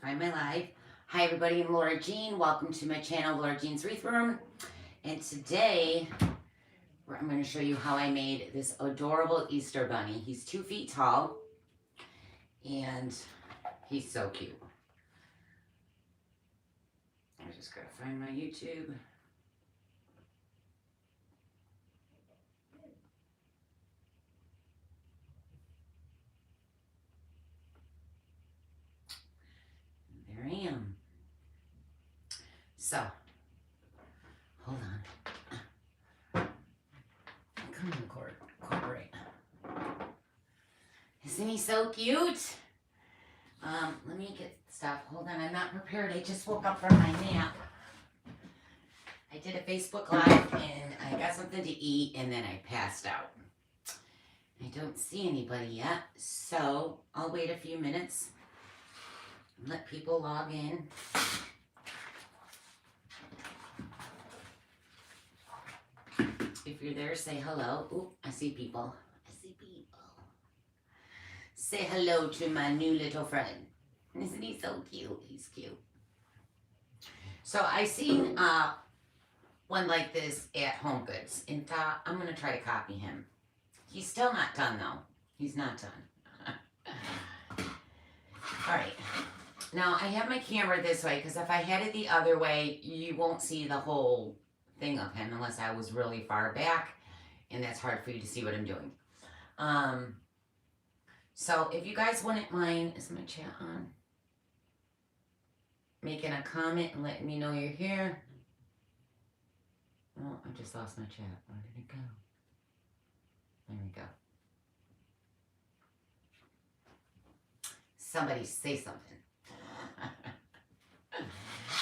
Find my live. Hi everybody, I'm Laura Jean. Welcome to my channel, Laura Jean's Wreath Room. And today, I'm going to show you how I made this adorable Easter bunny. He's 2 feet tall, and he's so cute. I just gotta find my YouTube. There I am. So, hold on. Come on, cooperate. Isn't he so cute? Let me get stuff. Hold on, I'm not prepared. I just woke up from my nap. I did a Facebook Live and I got something to eat and then I passed out. I don't see anybody yet, so I'll wait a few minutes and let people log in. If you're there, say hello. Ooh, I see people. I see people. Say hello to my new little friend. Isn't he so cute? He's cute. So I seen one like this at Home Goods, and I'm going to try to copy him. He's still not done, though. He's not done. All right. Now, I have my camera this way, because if I had it the other way, you won't see the whole thing of him unless I was really far back, and that's hard for you to see what I'm doing. So if you guys wouldn't mind, is my chat on? Making a comment and letting me know you're here. Oh, I just lost my chat. Where did it go? There we go. Somebody say something.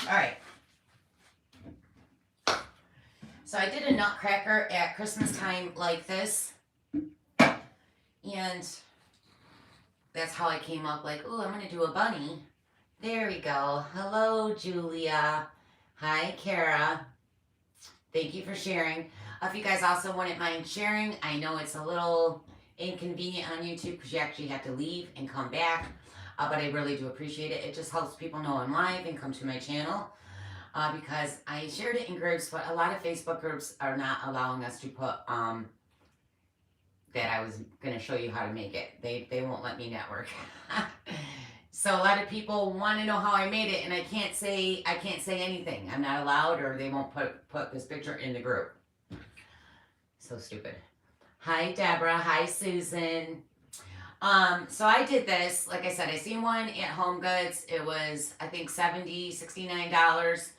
All right. So I did a nutcracker at Christmas time like this. And that's how I came up like, oh, I'm going to do a bunny. There we go. Hello, Julia. Hi, Kara. Thank you for sharing. If you guys also wouldn't mind sharing, I know it's a little inconvenient on YouTube because you actually have to leave and come back. But I really do appreciate it. It just helps people know I'm live and come to my channel. Because I shared it in groups, but a lot of Facebook groups are not allowing us to put that I was going to show you how to make it. They won't let me network. So a lot of people want to know how I made it, and I can't say anything. I'm not allowed, or they won't put this picture in the group. So stupid. Hi, Deborah. Hi, Susan. So I did this. Like I said, I seen one at Home Goods. It was, I think, $70, $69.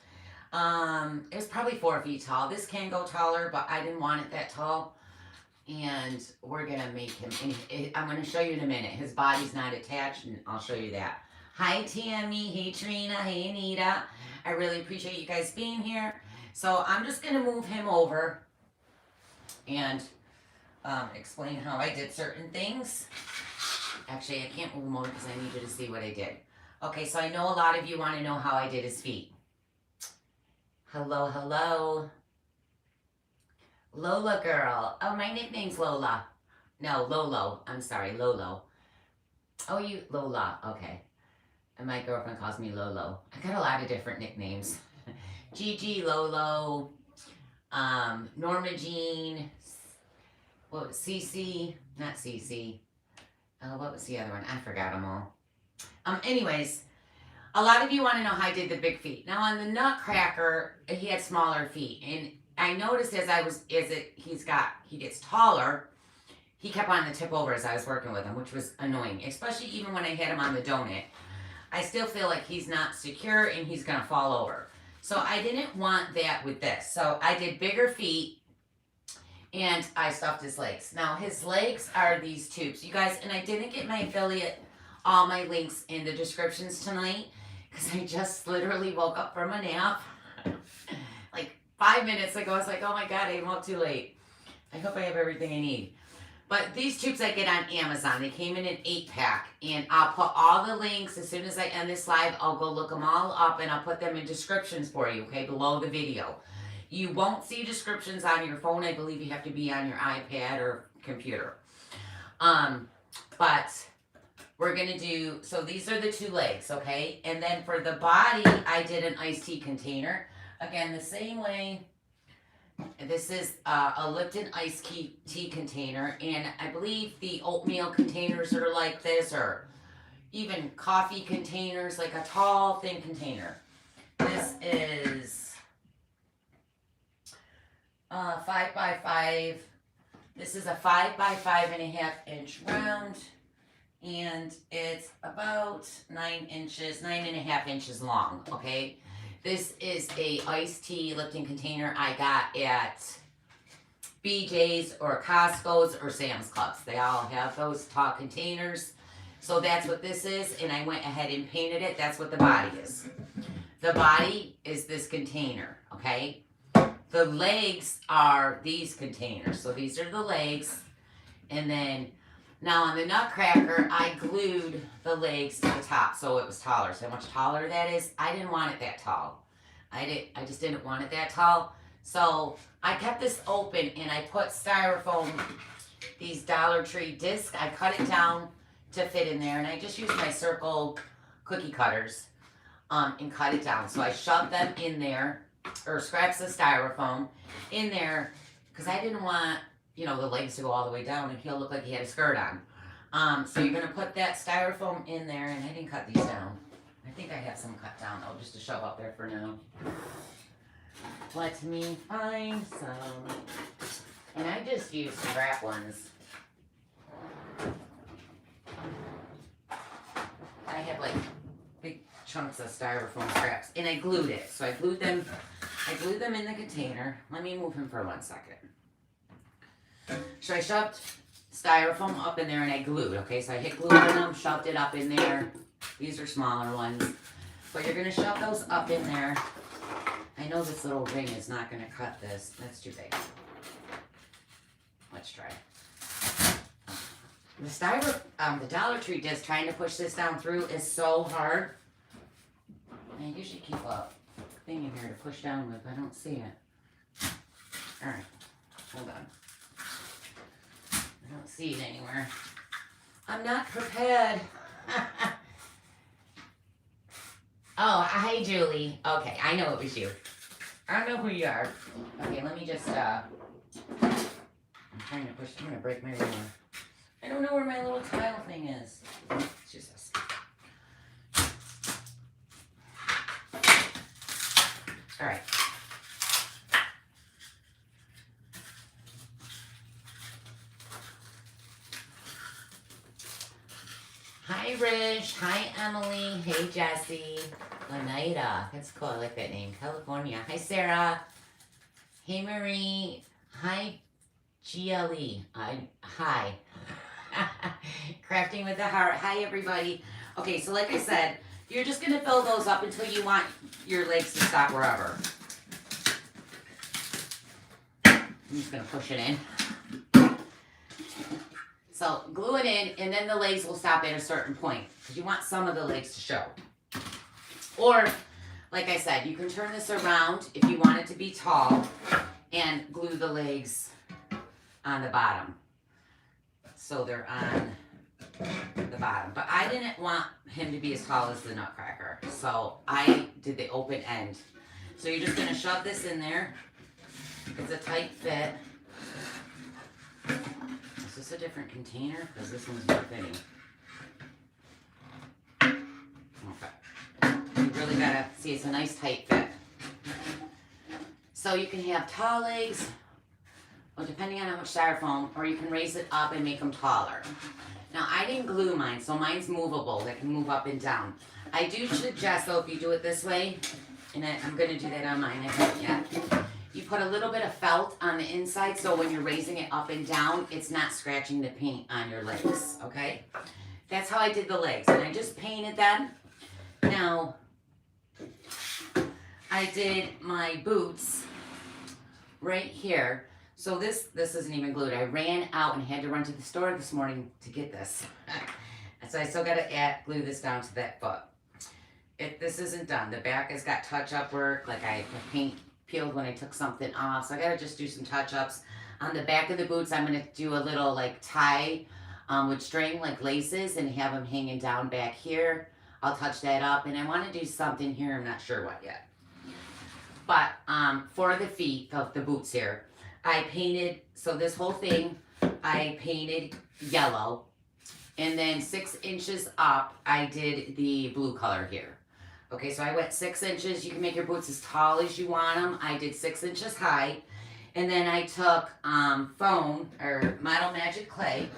It was probably 4 feet tall. This can go taller, but I didn't want it that tall. And we're going to make him, I'm going to show you in a minute. His body's not attached, and I'll show you that. Hi, Tammy. Hey, Trina. Hey, Anita. I really appreciate you guys being here. So I'm just going to move him over and explain how I did certain things. Actually, I can't move him over because I need you to see what I did. Okay, so I know a lot of you want to know how I did his feet. Hello, hello. Lola girl. Oh, my nickname's Lola. No, Lolo. I'm sorry, Lolo. Oh, you, Lola. Okay. And my girlfriend calls me Lolo. I got a lot of different nicknames. Gigi, Lolo, Norma Jean, what was Cece? Not Cece. What was the other one? I forgot them all. Anyways, a lot of you want to know how I did the big feet. Now on the Nutcracker, he had smaller feet, and I noticed he gets taller, he kept wanting to tip over as I was working with him, which was annoying, especially even when I had him on the donut. I still feel like he's not secure and he's going to fall over. So I didn't want that with this. So I did bigger feet and I stuffed his legs. Now his legs are these tubes. You guys, and I didn't get my affiliate, all my links in the descriptions tonight because I just literally woke up from a nap. Like 5 minutes ago, I was like, oh my God, I'm up too late. I hope I have everything I need. But these tubes I get on Amazon. They came in an 8-pack. And I'll put all the links, as soon as I end this live, I'll go look them all up and I'll put them in descriptions for you, okay, below the video. You won't see descriptions on your phone. I believe you have to be on your iPad or computer. But we're gonna do, so these are the 2 legs, okay? And then for the body, I did an iced tea container. Again, the same way. This is a Lipton iced tea container, and I believe the oatmeal containers are like this, or even coffee containers, like a tall, thin container. This is 5 by 5. This is a 5 by 5.5 inch round, and it's about 9 inches, 9.5 inches long. Okay. This is a iced tea Lipton container I got at BJ's or Costco's or Sam's Clubs. They all have those tall containers. So that's what this is, and I went ahead and painted it. That's what the body is. The body is this container, okay? The legs are these containers. So these are the legs. And then, now on the Nutcracker, I glued the legs to the top so it was taller. So how much taller that is? I didn't want it that tall. I just didn't want it that tall. So I kept this open and I put styrofoam, these Dollar Tree discs. I cut it down to fit in there, and I just used my circle cookie cutters and cut it down. So I shoved them in there, or scraps of styrofoam in there, because I didn't want, you know, the legs to go all the way down and he'll look like he had a skirt on. So you're gonna put that styrofoam in there, and I didn't cut these down. I think I have some cut down though, just to shove up there for now. Let me find some. And I just used scrap ones. I have like big chunks of styrofoam scraps, and I glued it. So I glued them in the container. Let me move him for 1 second. So I shoved styrofoam up in there and I glued, okay? So I hit glue on them, shoved it up in there. These are smaller ones. But you're gonna shove those up in there. I know this little ring is not gonna cut this. That's too big. Let's try. The Dollar Tree disc, trying to push this down through is so hard. I usually keep a thing in here to push down with, but I don't see it. Alright, hold on. I don't see it anywhere. I'm not prepared. Oh, hi Julie. Okay, I know it was you. I don't know who you are. Okay, let me just, I'm trying to push, I'm gonna break my ruler. I don't know where my little tile thing is. It's just this. Alright. Hi Rich. Hi Emily. Hey Jessie. Oneida. That's cool. I like that name. California. Hi Sarah. Hey Marie. Hi GLE. Hi. Crafting with the heart. Hi everybody. Okay, so like I said, you're just going to fill those up until you want your legs to stop wherever. I'm just going to push it in. So glue it in, and then the legs will stop at a certain point, because you want some of the legs to show. Or, like I said, you can turn this around if you want it to be tall and glue the legs on the bottom. So they're on the bottom. But I didn't want him to be as tall as the Nutcracker, so I did the open end. So you're just going to shove this in there. It's a tight fit. Is this a different container? Because this one's more fitting. Okay. You really gotta see it's a nice tight fit. So you can have tall legs, well, depending on how much styrofoam, or you can raise it up and make them taller. Now I didn't glue mine, so mine's movable. That can move up and down. I do suggest though, if you do it this way, and I'm gonna do that on mine, I haven't yet. You put a little bit of felt on the inside, so when you're raising it up and down, it's not scratching the paint on your legs, okay? That's how I did the legs, and I just painted them. Now, I did my boots right here. So this isn't even glued. I ran out and had to run to the store this morning to get this. So I still got to glue this down to that foot. This isn't done. The back has got touch-up work, like the paint peeled when I took something off, so I gotta just do some touch-ups. On the back of the boots, I'm gonna do a little like tie with string like laces and have them hanging down back here. I'll touch that up, and I want to do something here. I'm not sure what yet. But for the feet of the boots here, I painted, so this whole thing, I painted yellow. And then 6 inches up, I did the blue color here. Okay, so I went 6 inches. You can make your boots as tall as you want them. I did 6 inches high. And then I took foam, or Model Magic clay,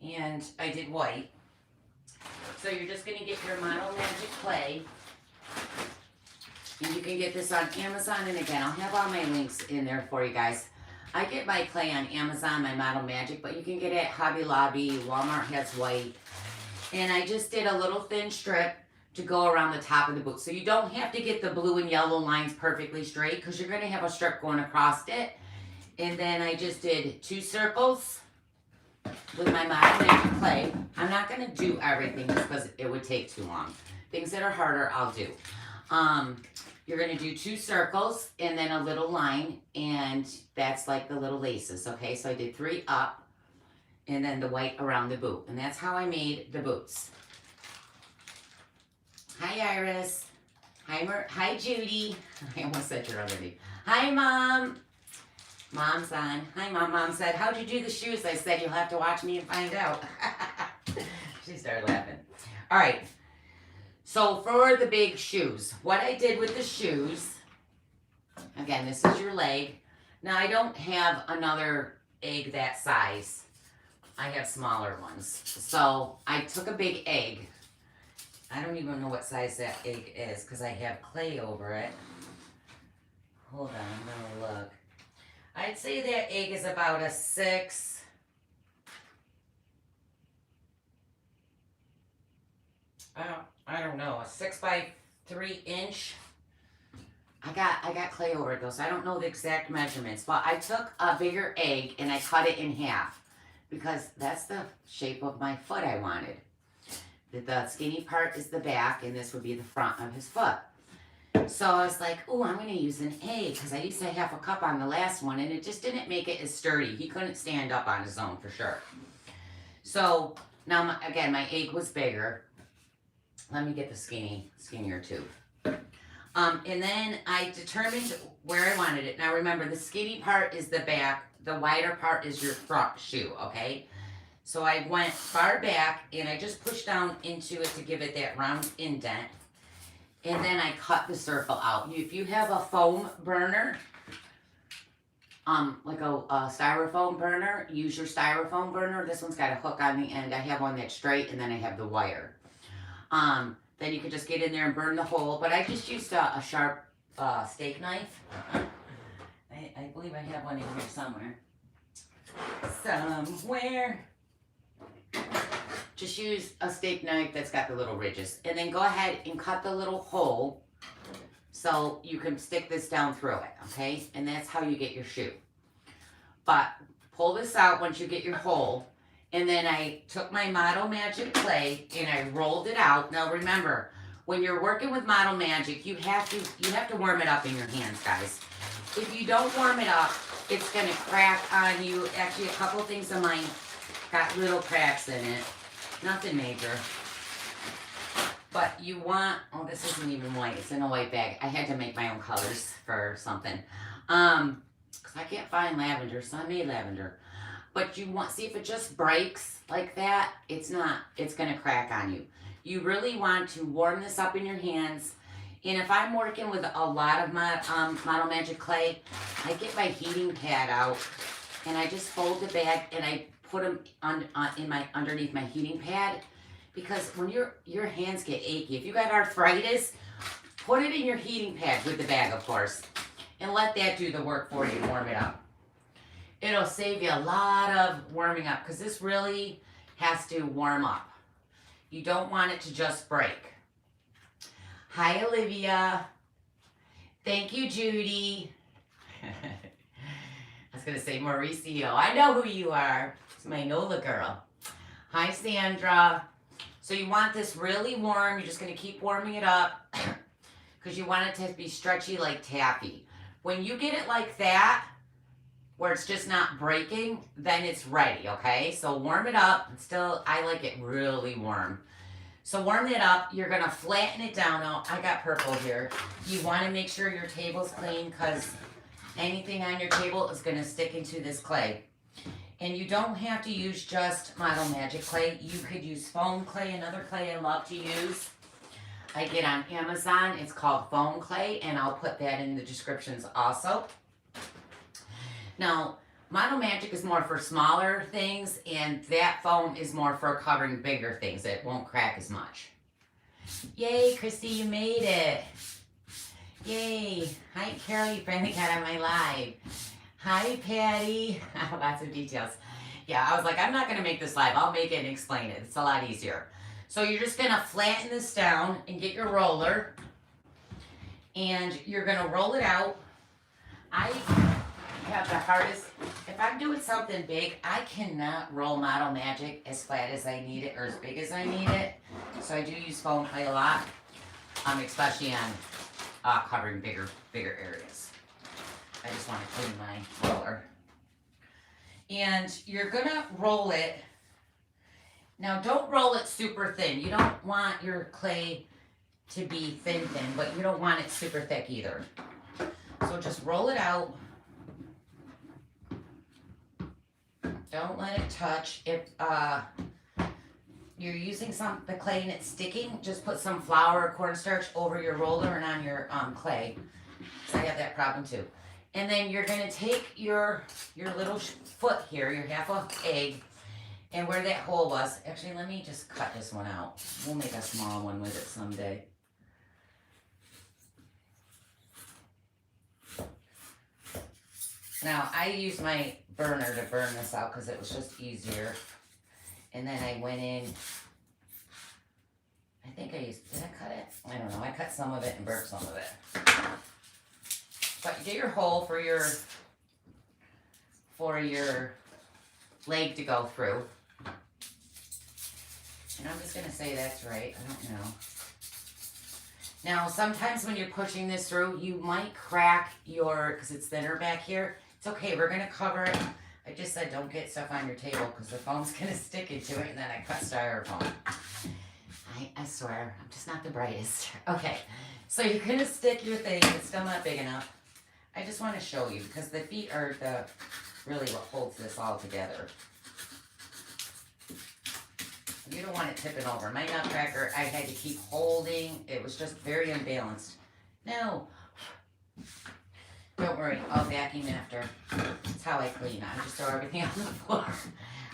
and I did white. So you're just going to get your Model Magic clay. And you can get this on Amazon, and again, I'll have all my links in there for you guys. I get my clay on Amazon, my Model Magic, but you can get it at Hobby Lobby. Walmart has white. And I just did a little thin strip to go around the top of the boot. So you don't have to get the blue and yellow lines perfectly straight, because you're going to have a strip going across it. And then I just did 2 circles with my Model Magic clay. I'm not going to do everything just because it would take too long. Things that are harder, I'll do. You're going to do 2 circles and then a little line, and that's like the little laces, okay? So I did 3 up and then the white around the boot, and that's how I made the boots. Hi, Iris. Hi, Judy. I almost said your other name. Hi, Mom. Mom's on. Hi, Mom. Mom said, how'd you do the shoes? I said, you'll have to watch me and find out. She started laughing. All right. So for the big shoes, what I did with the shoes, again, this is your leg. Now, I don't have another egg that size. I have smaller ones. So I took a big egg. I don't even know what size that egg is because I have clay over it. Hold on, I'm going to look. I'd say that egg is about a 6. I don't know, a 6 by 3 inch. I got clay over it though, so I don't know the exact measurements. But I took a bigger egg and I cut it in half because that's the shape of my foot I wanted. The skinny part is the back, and this would be the front of his foot. So I was like, oh, I'm going to use an egg because I used to have a cup on the last one, and it just didn't make it as sturdy. He couldn't stand up on his own for sure. So now, again, my egg was bigger. Let me get the skinnier too. And then I determined where I wanted it. Now remember, the skinny part is the back. The wider part is your front shoe, okay? So I went far back, and I just pushed down into it to give it that round indent. And then I cut the circle out. If you have a foam burner, like a styrofoam burner, use your styrofoam burner. This one's got a hook on the end. I have one that's straight, and then I have the wire. Then you could just get in there and burn the hole. But I just used a sharp steak knife. I believe I have one in here somewhere. Somewhere. Just use a steak knife that's got the little ridges. And then go ahead and cut the little hole so you can stick this down through it, okay? And that's how you get your shoe. But pull this out once you get your hole. And then I took my Model Magic clay and I rolled it out. Now remember, when you're working with Model Magic, you have to warm it up in your hands, guys. If you don't warm it up, it's gonna crack on you. Actually, a couple things of mine got little cracks in it. Nothing major. But you want, oh, this isn't even white. It's in a white bag. I had to make my own colors for something. Because I can't find lavender, so I made lavender. But you want, see if it just breaks like that, it's going to crack on you. You really want to warm this up in your hands. And if I'm working with a lot of my Model Magic clay, I get my heating pad out and I just fold the bag and I put them underneath my heating pad, because when your hands get achy, if you got arthritis, put it in your heating pad with the bag, of course, and let that do the work for you and warm it up. It'll save you a lot of warming up because this really has to warm up. You don't want it to just break. Hi, Olivia. Thank you, Judy. I was going to say Mauricio. I know who you are. It's my NOLA girl. Hi, Sandra. So you want this really warm. You're just going to keep warming it up because you want it to be stretchy like taffy. When you get it like that, where it's just not breaking, then it's ready, okay? So warm it up. Still, I like it really warm. So warm it up. You're going to flatten it down. Oh, I got purple here. You want to make sure your table's clean because anything on your table is going to stick into this clay. And you don't have to use just Model Magic clay. You could use foam clay, another clay I love to use. I get on Amazon. It's called foam clay, and I'll put that in the descriptions also. Now, Model Magic is more for smaller things, and that foam is more for covering bigger things. It won't crack as much. Yay, Christy, you made it. Yay. Hi, Carol, you finally got on my live. Hi, Patty. Lots of details. Yeah, I was like, I'm not going to make this live. I'll make it and explain it. It's a lot easier. So you're just going to flatten this down and get your roller. And you're going to roll it out. I have the hardest, if I'm doing something big, I cannot roll Model Magic as flat as I need it or as big as I need it. So I do use foam clay a lot, especially on covering bigger areas. I just want to clean my roller. And you're gonna roll it. Now don't roll it super thin. You don't want your clay to be thin, but you don't want it super thick either. So just roll it out. Don't let it touch. If you're using the clay and it's sticking, just put some flour or cornstarch over your roller and on your clay. So I have that problem too. And then you're going to take your little foot here, your half a egg, and where that hole was. Actually, let me just cut this one out. We'll make a small one with it someday. Now, I used my burner to burn this out because it was just easier. And then I went in, I think did I cut it? I don't know. I cut some of it and burnt some of it. But you get your hole for your leg to go through. And I'm just going to say that's right. I don't know. Now, sometimes when you're pushing this through, you might crack because it's thinner back here. It's okay. We're going to cover it. I just said don't get stuff on your table because the foam's going to stick into it, and then I cut styrofoam. I swear, I'm just not the brightest. Okay, so you're going to stick your thing. It's still not big enough. I just want to show you because the feet are really what holds this all together. You don't want it tipping over. My nutcracker, I had to keep holding. It was just very unbalanced. No. Don't worry. I'll vacuum after. That's how I clean. I just throw everything on the floor.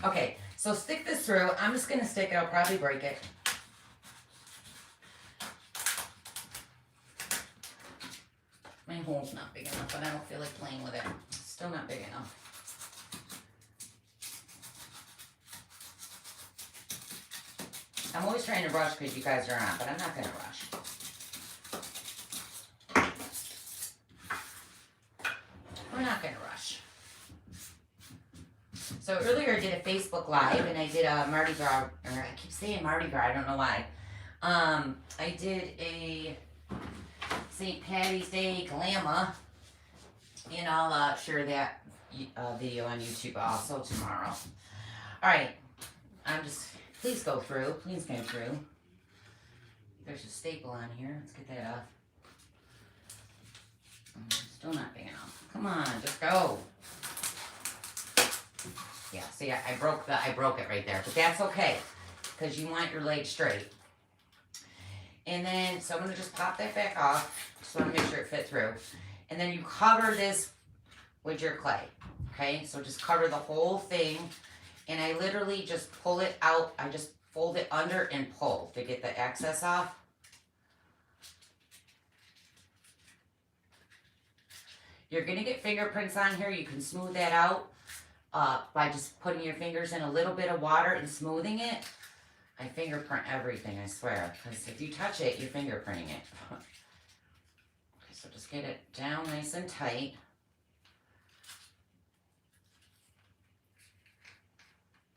Okay, so stick this through. I'm just going to stick it. I'll probably break it. My hole's not big enough, but I don't feel like playing with it. It's still not big enough. I'm always trying to rush because you guys are on, but I'm not going to rush. We're not going to rush. So earlier I did a Facebook Live and I did a Mardi Gras, or I keep saying Mardi Gras, I don't know why. I did a St. Patty's Day Glamma, and I'll share that video on YouTube also tomorrow. Alright, please go through. Please go through. There's a staple on here. Let's get that off. Still not big enough. Come on, just go. Yeah, see, I broke it right there, but that's okay because you want your leg straight. And then, so I'm going to just pop that back off. Just want to make sure it fit through. And then you cover this with your clay. Okay, so just cover the whole thing. And I literally just pull it out. I just fold it under and pull to get the excess off. You're going to get fingerprints on here. You can smooth that out by just putting your fingers in a little bit of water and smoothing it. I fingerprint everything, I swear. Because if you touch it, you're fingerprinting it. Okay, so just get it down nice and tight.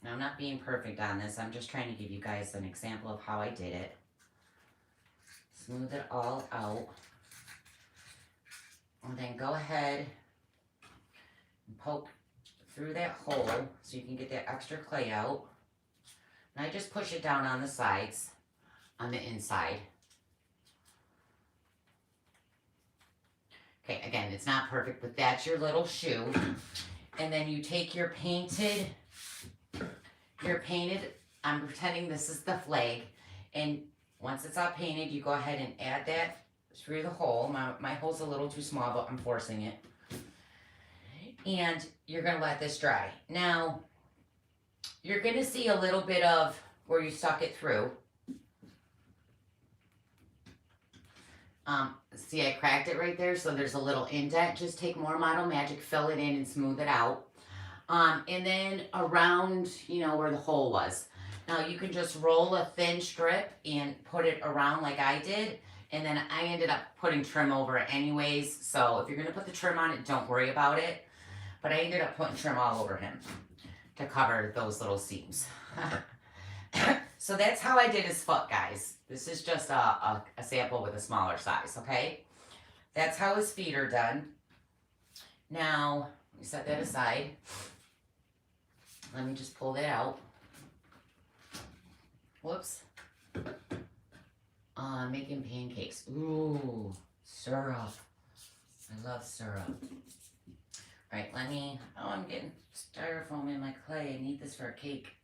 Now, I'm not being perfect on this. I'm just trying to give you guys an example of how I did it. Smooth it all out. And then go ahead and poke through that hole so you can get that extra clay out. And I just push it down on the sides, on the inside. Okay, again, it's not perfect, but that's your little shoe. And then you take your painted, I'm pretending this is the flag. And once it's all painted, you go ahead and add that through the hole. My hole's a little too small, but I'm forcing it. And you're gonna let this dry. Now, you're gonna see a little bit of where you stuck it through. See, I cracked it right there, so there's a little indent. Just take more Model Magic, fill it in, and smooth it out. And then around, you know, where the hole was. Now, you can just roll a thin strip and put it around like I did. And then I ended up putting trim over it anyways. So if you're going to put the trim on it, don't worry about it. But I ended up putting trim all over him to cover those little seams. So that's how I did his foot, guys. This is just a sample with a smaller size, okay? That's how his feet are done. Now, we set that aside. Let me just pull that out. Whoops. Making pancakes. Ooh, syrup. I love syrup. All right, I'm getting styrofoam in my clay. I need this for a cake.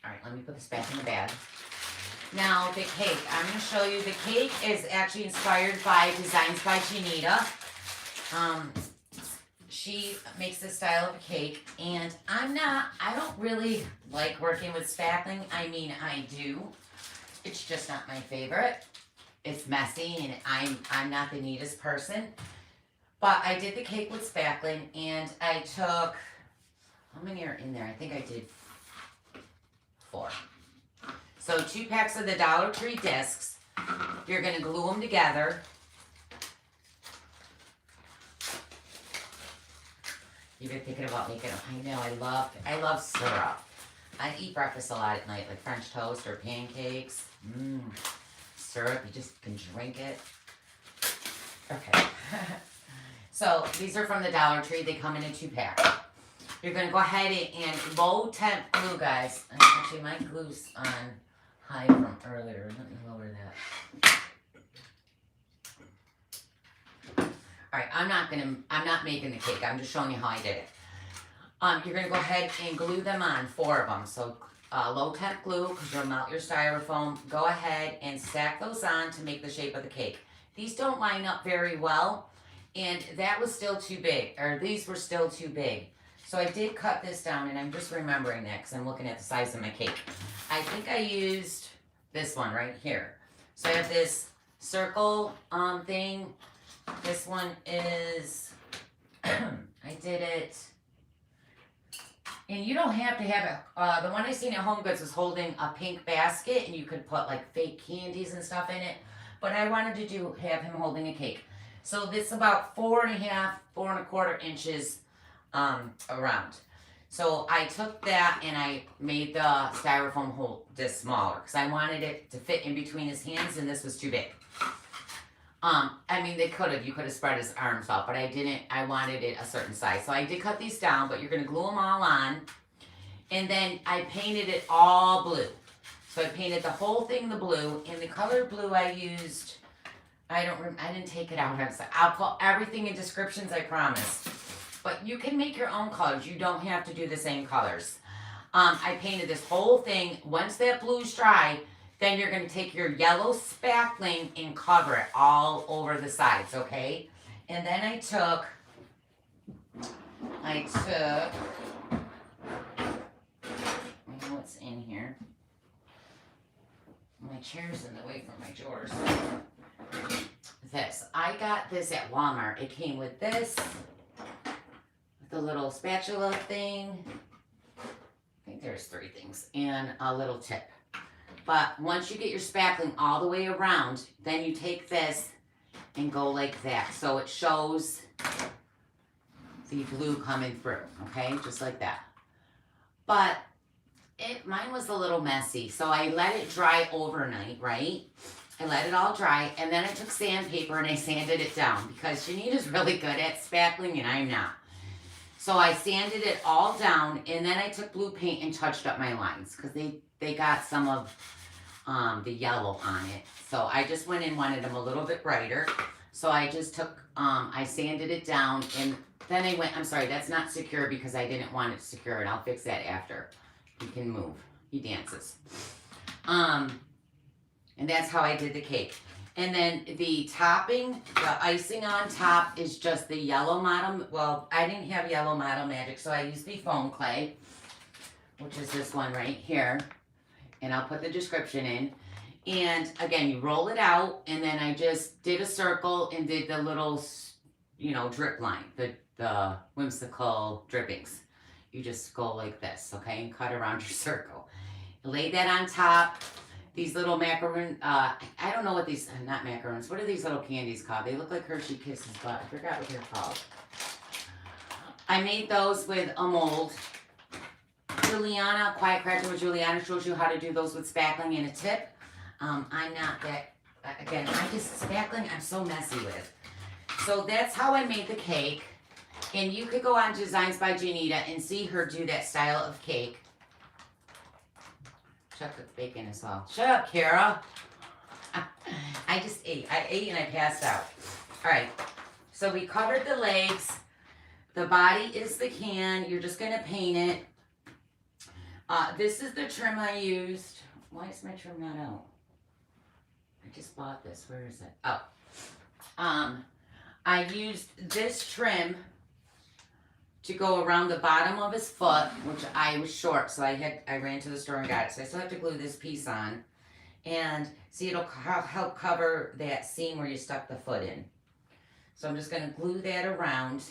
All right, let me put this back in the bag. Now, the cake. I'm going to show you. The cake is actually inspired by Designs by Janita. She makes this style of a cake, and I don't really like working with spackling. I mean, I do. It's just not my favorite. It's messy, and I'm not the neatest person. But I did the cake with spackling, and I took, how many are in there? I think I did 4. So 2 packs of the Dollar Tree discs. You're going to glue them together. You've been thinking about making them. I know, I love syrup. I eat breakfast a lot at night, like French toast or pancakes. Syrup, you just can drink it. Okay. So these are from the Dollar Tree. They come in a 2-pack. You're going to go ahead and low temp glue, guys. Actually, my glue's on high from earlier. Let me lower that. Alright, I'm not making the cake. I'm just showing you how I did it. You're going to go ahead and glue them on, 4 of them. So low temp glue, because you'll melt your styrofoam. Go ahead and stack those on to make the shape of the cake. These don't line up very well, and that was still too big, or these were still too big. So I did cut this down, and I'm just remembering that because I'm looking at the size of my cake. I think I used this one right here. So I have this circle thing. This one is, I did it, and you don't have to have it. The one I seen at Home Goods was holding a pink basket, and you could put like fake candies and stuff in it. But I wanted to have him holding a cake. So this is about 4.5, 4.25 inches around. So I took that and I made the styrofoam hole this smaller because I wanted it to fit in between his hands, and this was too big. I mean, you could have spread his arms out, but I didn't. I wanted it a certain size. So I did cut these down, but you're going to glue them all on. And then I painted it all blue. So I painted the whole thing the blue, and the color blue I used, I didn't take it out. I'll put everything in descriptions, I promise. But you can make your own colors. You don't have to do the same colors. I painted this whole thing. Once that blue's dry, then you're going to take your yellow spackling and cover it all over the sides, okay? And then I took, what's in here? My chair's in the way from my drawers. This. I got this at Walmart. It came with this, with the little spatula thing. I think there's 3 things. And a little tip. But once you get your spackling all the way around, then you take this and go like that. So it shows the blue coming through, okay? Just like that. But mine was a little messy, so I let it dry overnight, right? I let it all dry, and then I took sandpaper and I sanded it down because Janita's really good at spackling and I'm not. So I sanded it all down, and then I took blue paint and touched up my lines because they got some of the yellow on it. So I just went and wanted them a little bit brighter. So I just took, I sanded it down, and then I went, I'm sorry, that's not secure because I didn't want it secure, and I'll fix that after. He can move. He dances. And that's how I did the cake. And then the topping, the icing on top is just the yellow model. Well, I didn't have yellow model magic, so I used the foam clay, which is this one right here. And I'll put the description in. And again, you roll it out, and then I just did a circle and did the little, you know, drip line, the whimsical drippings. You just go like this, okay, and cut around your circle. Lay that on top. These little macaroon, I don't know what these, not macaroons, what are these little candies called? They look like Hershey Kisses, but I forgot what they're called. I made those with a mold. Juliana, Quiet Crafting with Juliana shows you how to do those with spackling and a tip. I'm not that, again, spackling I'm so messy with. So that's how I made the cake. And you could go on Designs by Janita and see her do that style of cake. Chocolate bacon as well. Shut up, Kara. I just ate. I ate and I passed out. All right. So we covered the legs. The body is the can. You're just going to paint it. This is the trim I used. Why is my trim not out? I just bought this. Where is it? Oh. I used this trim to go around the bottom of his foot, which I was short, so I ran to the store and got it. So I still have to glue this piece on. And see, it'll help cover that seam where you stuck the foot in. So I'm just gonna glue that around.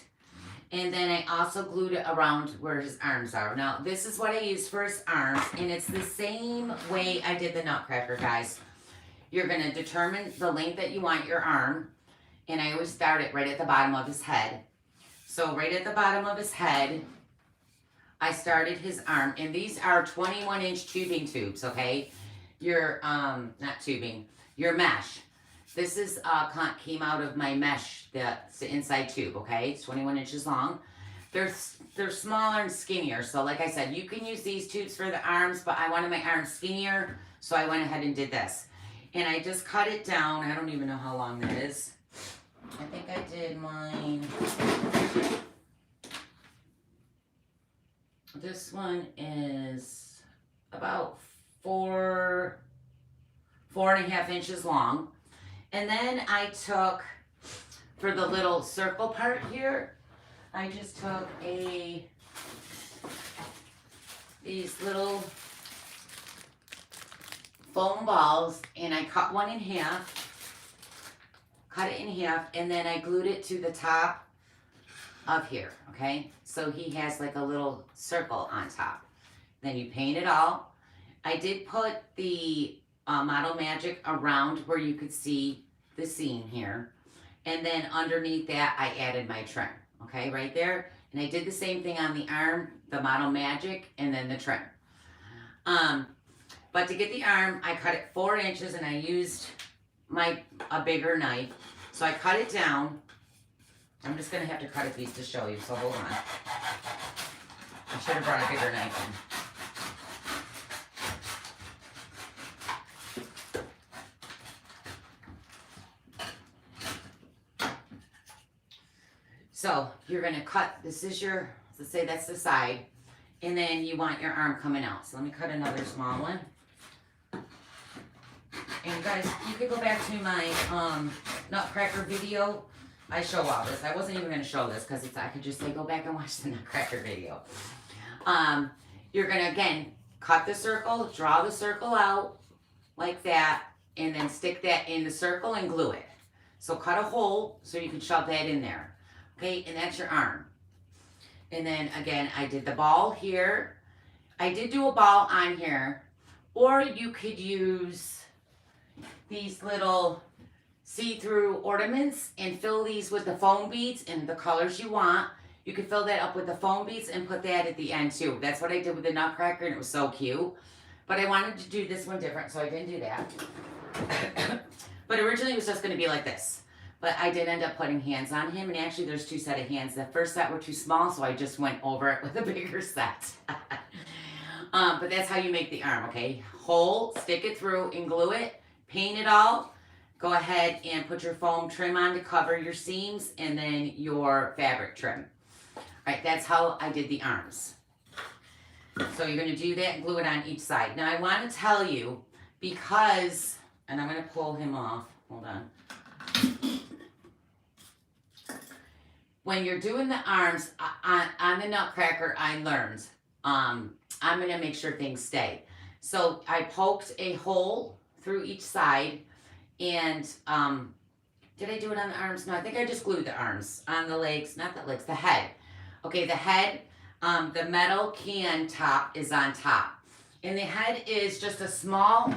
And then I also glued it around where his arms are. Now, this is what I used for his arms, and it's the same way I did the Nutcracker, guys. You're gonna determine the length that you want your arm, and I always start it right at the bottom of his head. So right at the bottom of his head, I started his arm. And these are 21-inch tubing tubes, okay? Your, not tubing, your mesh. This is, came out of my mesh, that's the inside tube, okay? It's 21 inches long. They're smaller and skinnier. So like I said, you can use these tubes for the arms, but I wanted my arms skinnier, so I went ahead and did this. And I just cut it down. I don't even know how long that is. I think I did mine. This one is about 4.5 inches long. And then I took, for the little circle part here, I just took these little foam balls, and I cut one in half. Cut it in half, and then I glued it to the top of here, okay? So he has like a little circle on top. Then you paint it all. I did put the Model Magic around where you could see the seam here. And then underneath that, I added my trim, okay, right there. And I did the same thing on the arm, the Model Magic, and then the trim. But to get the arm, I cut it 4 inches, and I used a bigger knife. So I cut it down. I'm just gonna have to cut a piece to show you, so hold on. I should have brought a bigger knife in. So you're gonna cut, this is your, let's say that's the side, and then you want your arm coming out. So let me cut another small one. And guys, you could go back to my Nutcracker video. I show all this. I wasn't even going to show this because I could just say go back and watch the Nutcracker video. You're going to, again, cut the circle, draw the circle out like that, and then stick that in the circle and glue it. So cut a hole so you can shove that in there. Okay, and that's your arm. And then, again, I did the ball here. I did do a ball on here. Or you could use these little see-through ornaments and fill these with the foam beads in the colors you want. You could fill that up with the foam beads and put that at the end too. That's what I did with the Nutcracker, and it was so cute. But I wanted to do this one different, so I didn't do that. But originally it was just going to be like this. But I did end up putting hands on him, and actually there's 2 set of hands. The first set were too small, so I just went over it with a bigger set. But that's how you make the arm, okay? Hole, stick it through and glue it, paint it all. Go ahead and put your foam trim on to cover your seams, and then your fabric trim. All right, that's how I did the arms. So you're going to do that and glue it on each side. Now I want to tell you, because, and I'm going to pull him off. Hold on. When you're doing the arms on the Nutcracker, I learned I'm going to make sure things stay. So I poked a hole through each side, and did I do it on the arms? No, I think I just glued the arms on the legs, not the legs, the head. Okay, the head, the metal can top is on top. And the head is just a small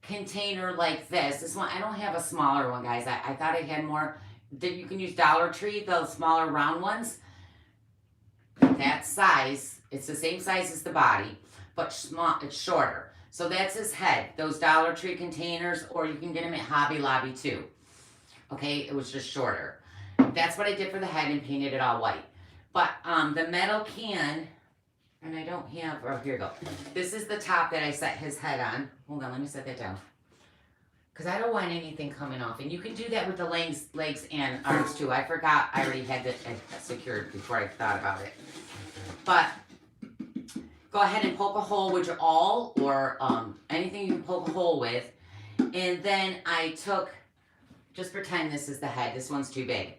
container like this. This one, I don't have a smaller one, guys. I thought I had more. You can use Dollar Tree, those smaller round ones. That size, it's the same size as the body, but small, it's shorter. So that's his head, those Dollar Tree containers, or you can get them at Hobby Lobby too. Okay, it was just shorter. That's what I did for the head and painted it all white. But the metal can, and I don't have, oh, here we go. This is the top that I set his head on. Hold on, let me set that down. Because I don't want anything coming off. And you can do that with the legs and arms too. I forgot I already had it secured before I thought about it. But go ahead and poke a hole with your awl or anything you can poke a hole with. And then I took, just pretend this is the head. This one's too big.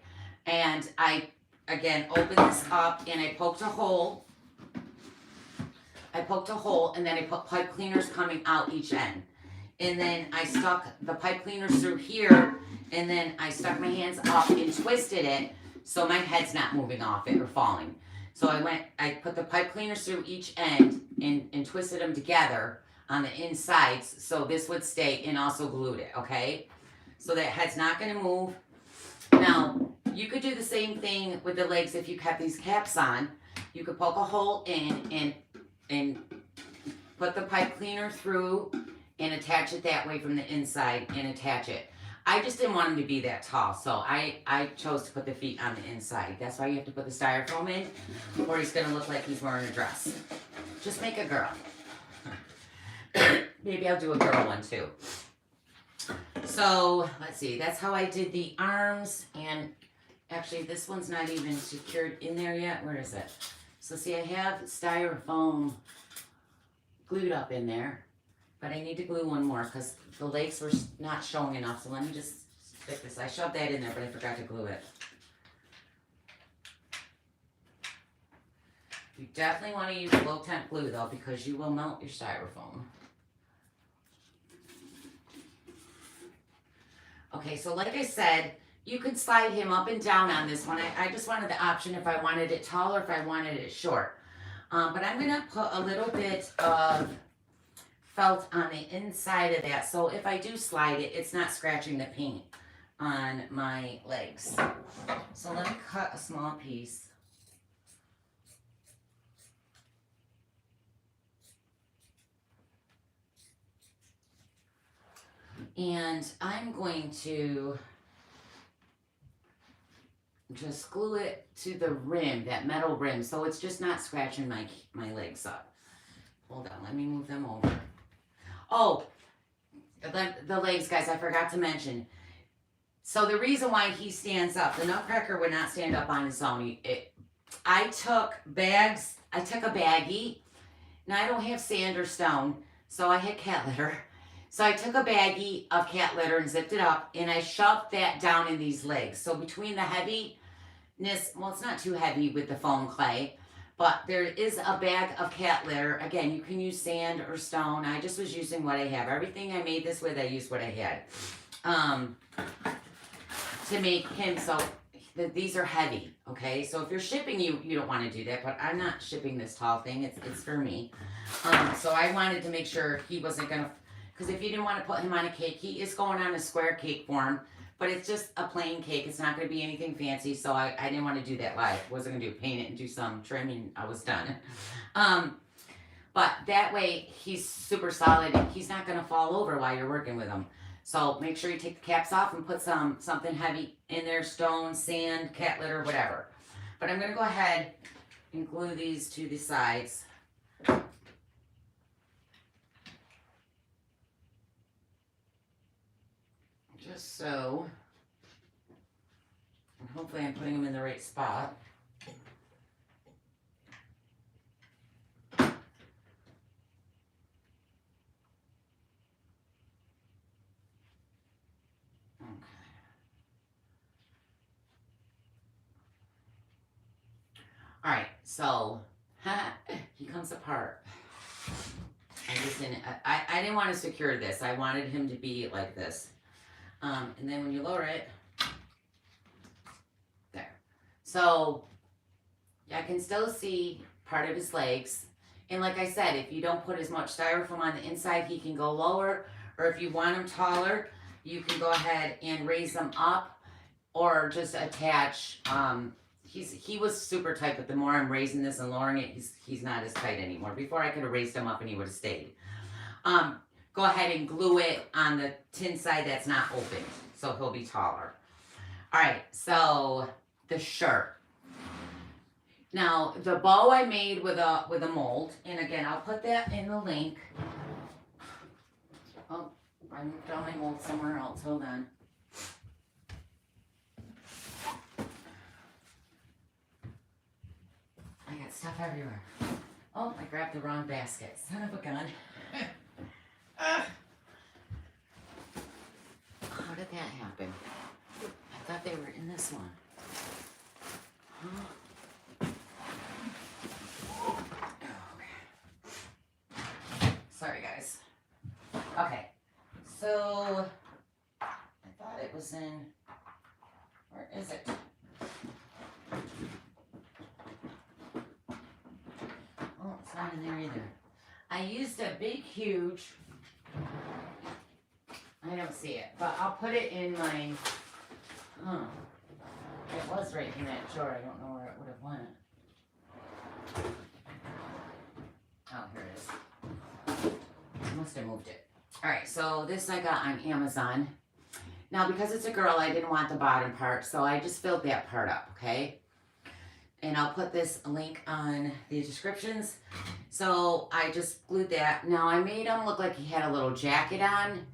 And I, again, opened this up and I poked a hole. I poked a hole and then I put pipe cleaners coming out each end. And then I stuck the pipe cleaners through here, and then I stuck my hands up and twisted it so my head's not moving off it or falling. So I put the pipe cleaners through each end and twisted them together on the insides so this would stay, and also glued it, okay? So that head's not going to move. Now, you could do the same thing with the legs if you kept these caps on. You could poke a hole in and put the pipe cleaner through and attach it that way from the inside and attach it. I just didn't want him to be that tall, so I chose to put the feet on the inside. That's why you have to put the styrofoam in, or he's gonna look like he's wearing a dress. Just make a girl. Maybe I'll do a girl one too. So, let's see, that's how I did the arms, and actually this one's not even secured in there yet. Where is it? So see, I have styrofoam glued up in there. But I need to glue one more because the legs were not showing enough. So let me just stick this. I shoved that in there, but I forgot to glue it. You definitely want to use low temp glue though, because you will melt your styrofoam. Okay, so like I said, you could slide him up and down on this one. I just wanted the option if I wanted it tall or if I wanted it short. But I'm going to put a little bit of felt on the inside of that, so if I do slide it, it's not scratching the paint on my legs. So let me cut a small piece. And I'm going to just glue it to the rim, that metal rim, so it's just not scratching my legs up. Hold on, let me move them over. Oh, the legs, guys, I forgot to mention. So the reason why he stands up, the Nutcracker would not stand up on his own. I took a baggie. Now, I don't have sand or stone, so I had cat litter. So I took a baggie of cat litter and zipped it up, and I shoved that down in these legs. So between the heaviness, well, it's not too heavy with the foam clay, but there is a bag of cat litter. Again, you can use sand or stone. I just was using what I have. Everything I made this with, I used what I had. To make him, so these are heavy, okay? So if you're shipping, you don't want to do that, but I'm not shipping this tall thing. It's for me. So I wanted to make sure he wasn't going to, because if you didn't want to put him on a cake, he is going on a square cake form. But it's just a plain cake. It's not going to be anything fancy, so I didn't want to do that live. I wasn't going to paint it and do some trimming. I was done. But that way, he's super solid, and he's not going to fall over while you're working with him. So make sure you take the caps off and put something heavy in there, stone, sand, cat litter, whatever. But I'm gonna go ahead and glue these to the sides. Just so, and hopefully I'm putting them in the right spot. All right, so he comes apart. I didn't want to secure this. I wanted him to be like this. And then when you lower it, there. So I can still see part of his legs. And like I said, if you don't put as much styrofoam on the inside, he can go lower. Or if you want him taller, you can go ahead and raise them up or just attach. He was super tight, but the more I'm raising this and lowering it, he's not as tight anymore. Before I could have raised him up and he would have stayed. Go ahead and glue it on the tin side that's not open, so he'll be taller. All right, so the shirt. Now the bow I made with a mold, and again I'll put that in the link. Oh, I moved all my mold somewhere else. Hold on. I got stuff everywhere. Oh, I grabbed the wrong basket. Son of a gun. How did that happen? I thought they were in this one. Huh? Okay. Sorry, guys. Okay. So, I thought it was in... Where is it? Oh, it's not in there either. I used a big, huge... I don't see it, but I'll put it in my... Oh, it was right in that drawer. I don't know where it would have went. Oh, here it is. I must have moved it. All right, so this I got on Amazon. Now, because it's a girl, I didn't want the bottom part, so I just filled that part up, okay? And I'll put this link on the descriptions. So I just glued that. Now, I made him look like he had a little jacket on.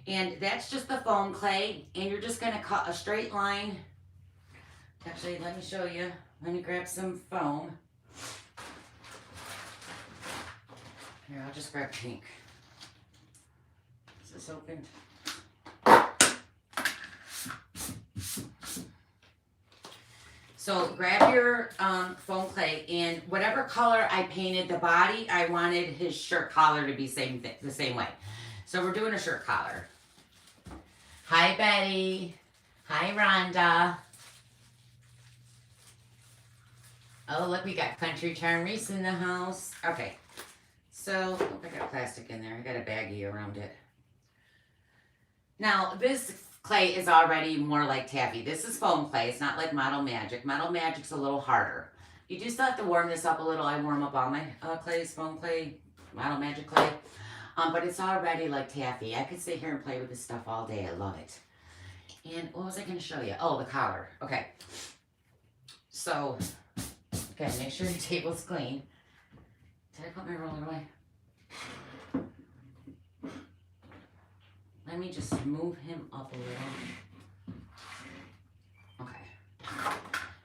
And that's just the foam clay. And you're just going to cut a straight line. Actually, let me show you. Let me grab some foam. Here, I'll just grab pink. Is this opened? So grab your foam clay, and whatever color I painted the body, I wanted his shirt collar to be the same way. So we're doing a shirt collar. Hi, Betty. Hi, Rhonda. Oh, look, we got Country Charm Reese in the house. Okay. So, oh, I got plastic in there. I got a baggie around it. Now, this clay is already more like taffy. This is foam clay. It's not like Model Magic. Model Magic's a little harder. You do still have to warm this up a little. I warm up all my clays, foam clay, Model Magic clay. But it's already like taffy. I could sit here and play with this stuff all day. I love it. And what was I going to show you? Oh, the collar. Okay. So, okay, make sure your table's clean. Did I put my roller away? Let me just move him up a little. Okay.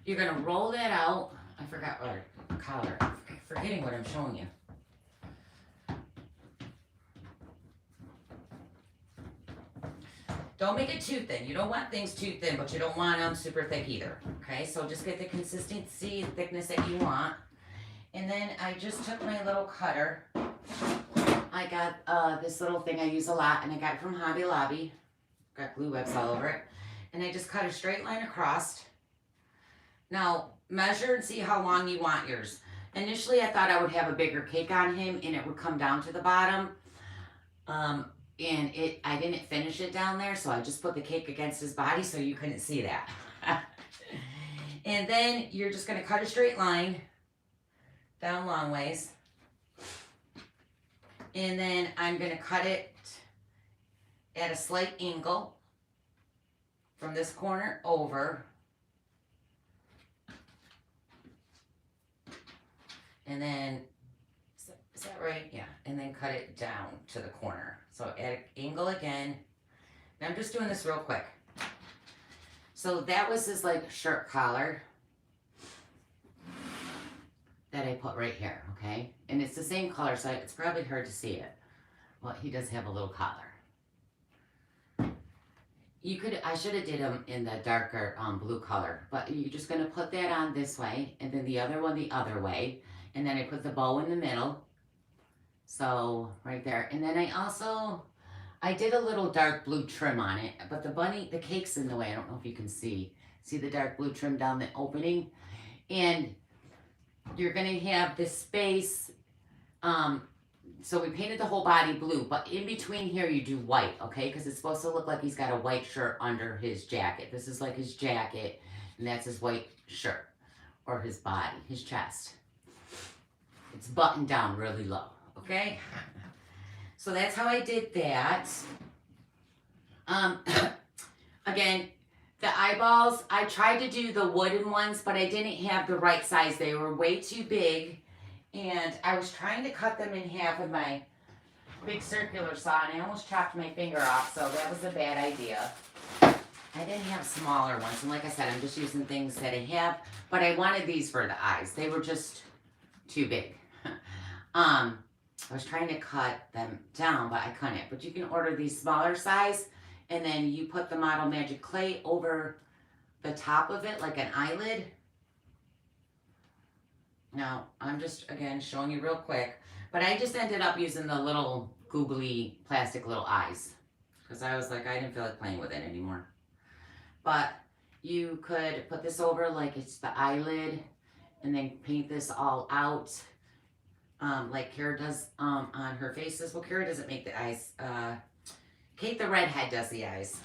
You're going to roll that out. I forgot what collar. I'm forgetting what I'm showing you. Don't make it too thin. You don't want things too thin, but you don't want them super thick either. Okay, so just get the consistency and thickness that you want. And then I just took my little cutter. I got this little thing I use a lot, and I got it from Hobby Lobby. Got glue webs all over it. And I just cut a straight line across. Now, measure and see how long you want yours. Initially, I thought I would have a bigger cake on him, and it would come down to the bottom. And I didn't finish it down there, so I just put the cake against his body so you couldn't see that. And then you're just going to cut a straight line down long ways. And then I'm going to cut it at a slight angle from this corner over, and then, is that right? Yeah, and then cut it down to the corner. So at an angle again. Now I'm just doing this real quick. So that was his like shirt collar that I put right here, okay? And it's the same color, so it's probably hard to see it. Well, he does have a little collar. You could, I should have did them in the darker blue color, but you're just gonna put that on this way, and then the other one the other way, and then I put the bow in the middle. So right there, and then I did a little dark blue trim on it, but the cake's in the way. I don't know if you can see the dark blue trim down the opening, and you're gonna have this space. So we painted the whole body blue, but in between here you do white, okay? Because it's supposed to look like he's got a white shirt under his jacket. This is like his jacket, and that's his white shirt, or his body, his chest. It's buttoned down really low, okay? So that's how I did that. Again, the eyeballs, I tried to do the wooden ones, but I didn't have the right size. They were way too big. And I was trying to cut them in half with my big circular saw, and I almost chopped my finger off, so that was a bad idea. I didn't have smaller ones, and like I said, I'm just using things that I have, but I wanted these for the eyes. They were just too big. I was trying to cut them down, but I couldn't. But you can order these smaller size, and then you put the Model Magic clay over the top of it like an eyelid. Now, I'm just, again, showing you real quick, but I just ended up using the little googly plastic little eyes, because I was like, I didn't feel like playing with it anymore. But you could put this over like it's the eyelid, and then paint this all out, like Kara does on her faces. Well, Kara doesn't make the eyes. Kate the Redhead does the eyes.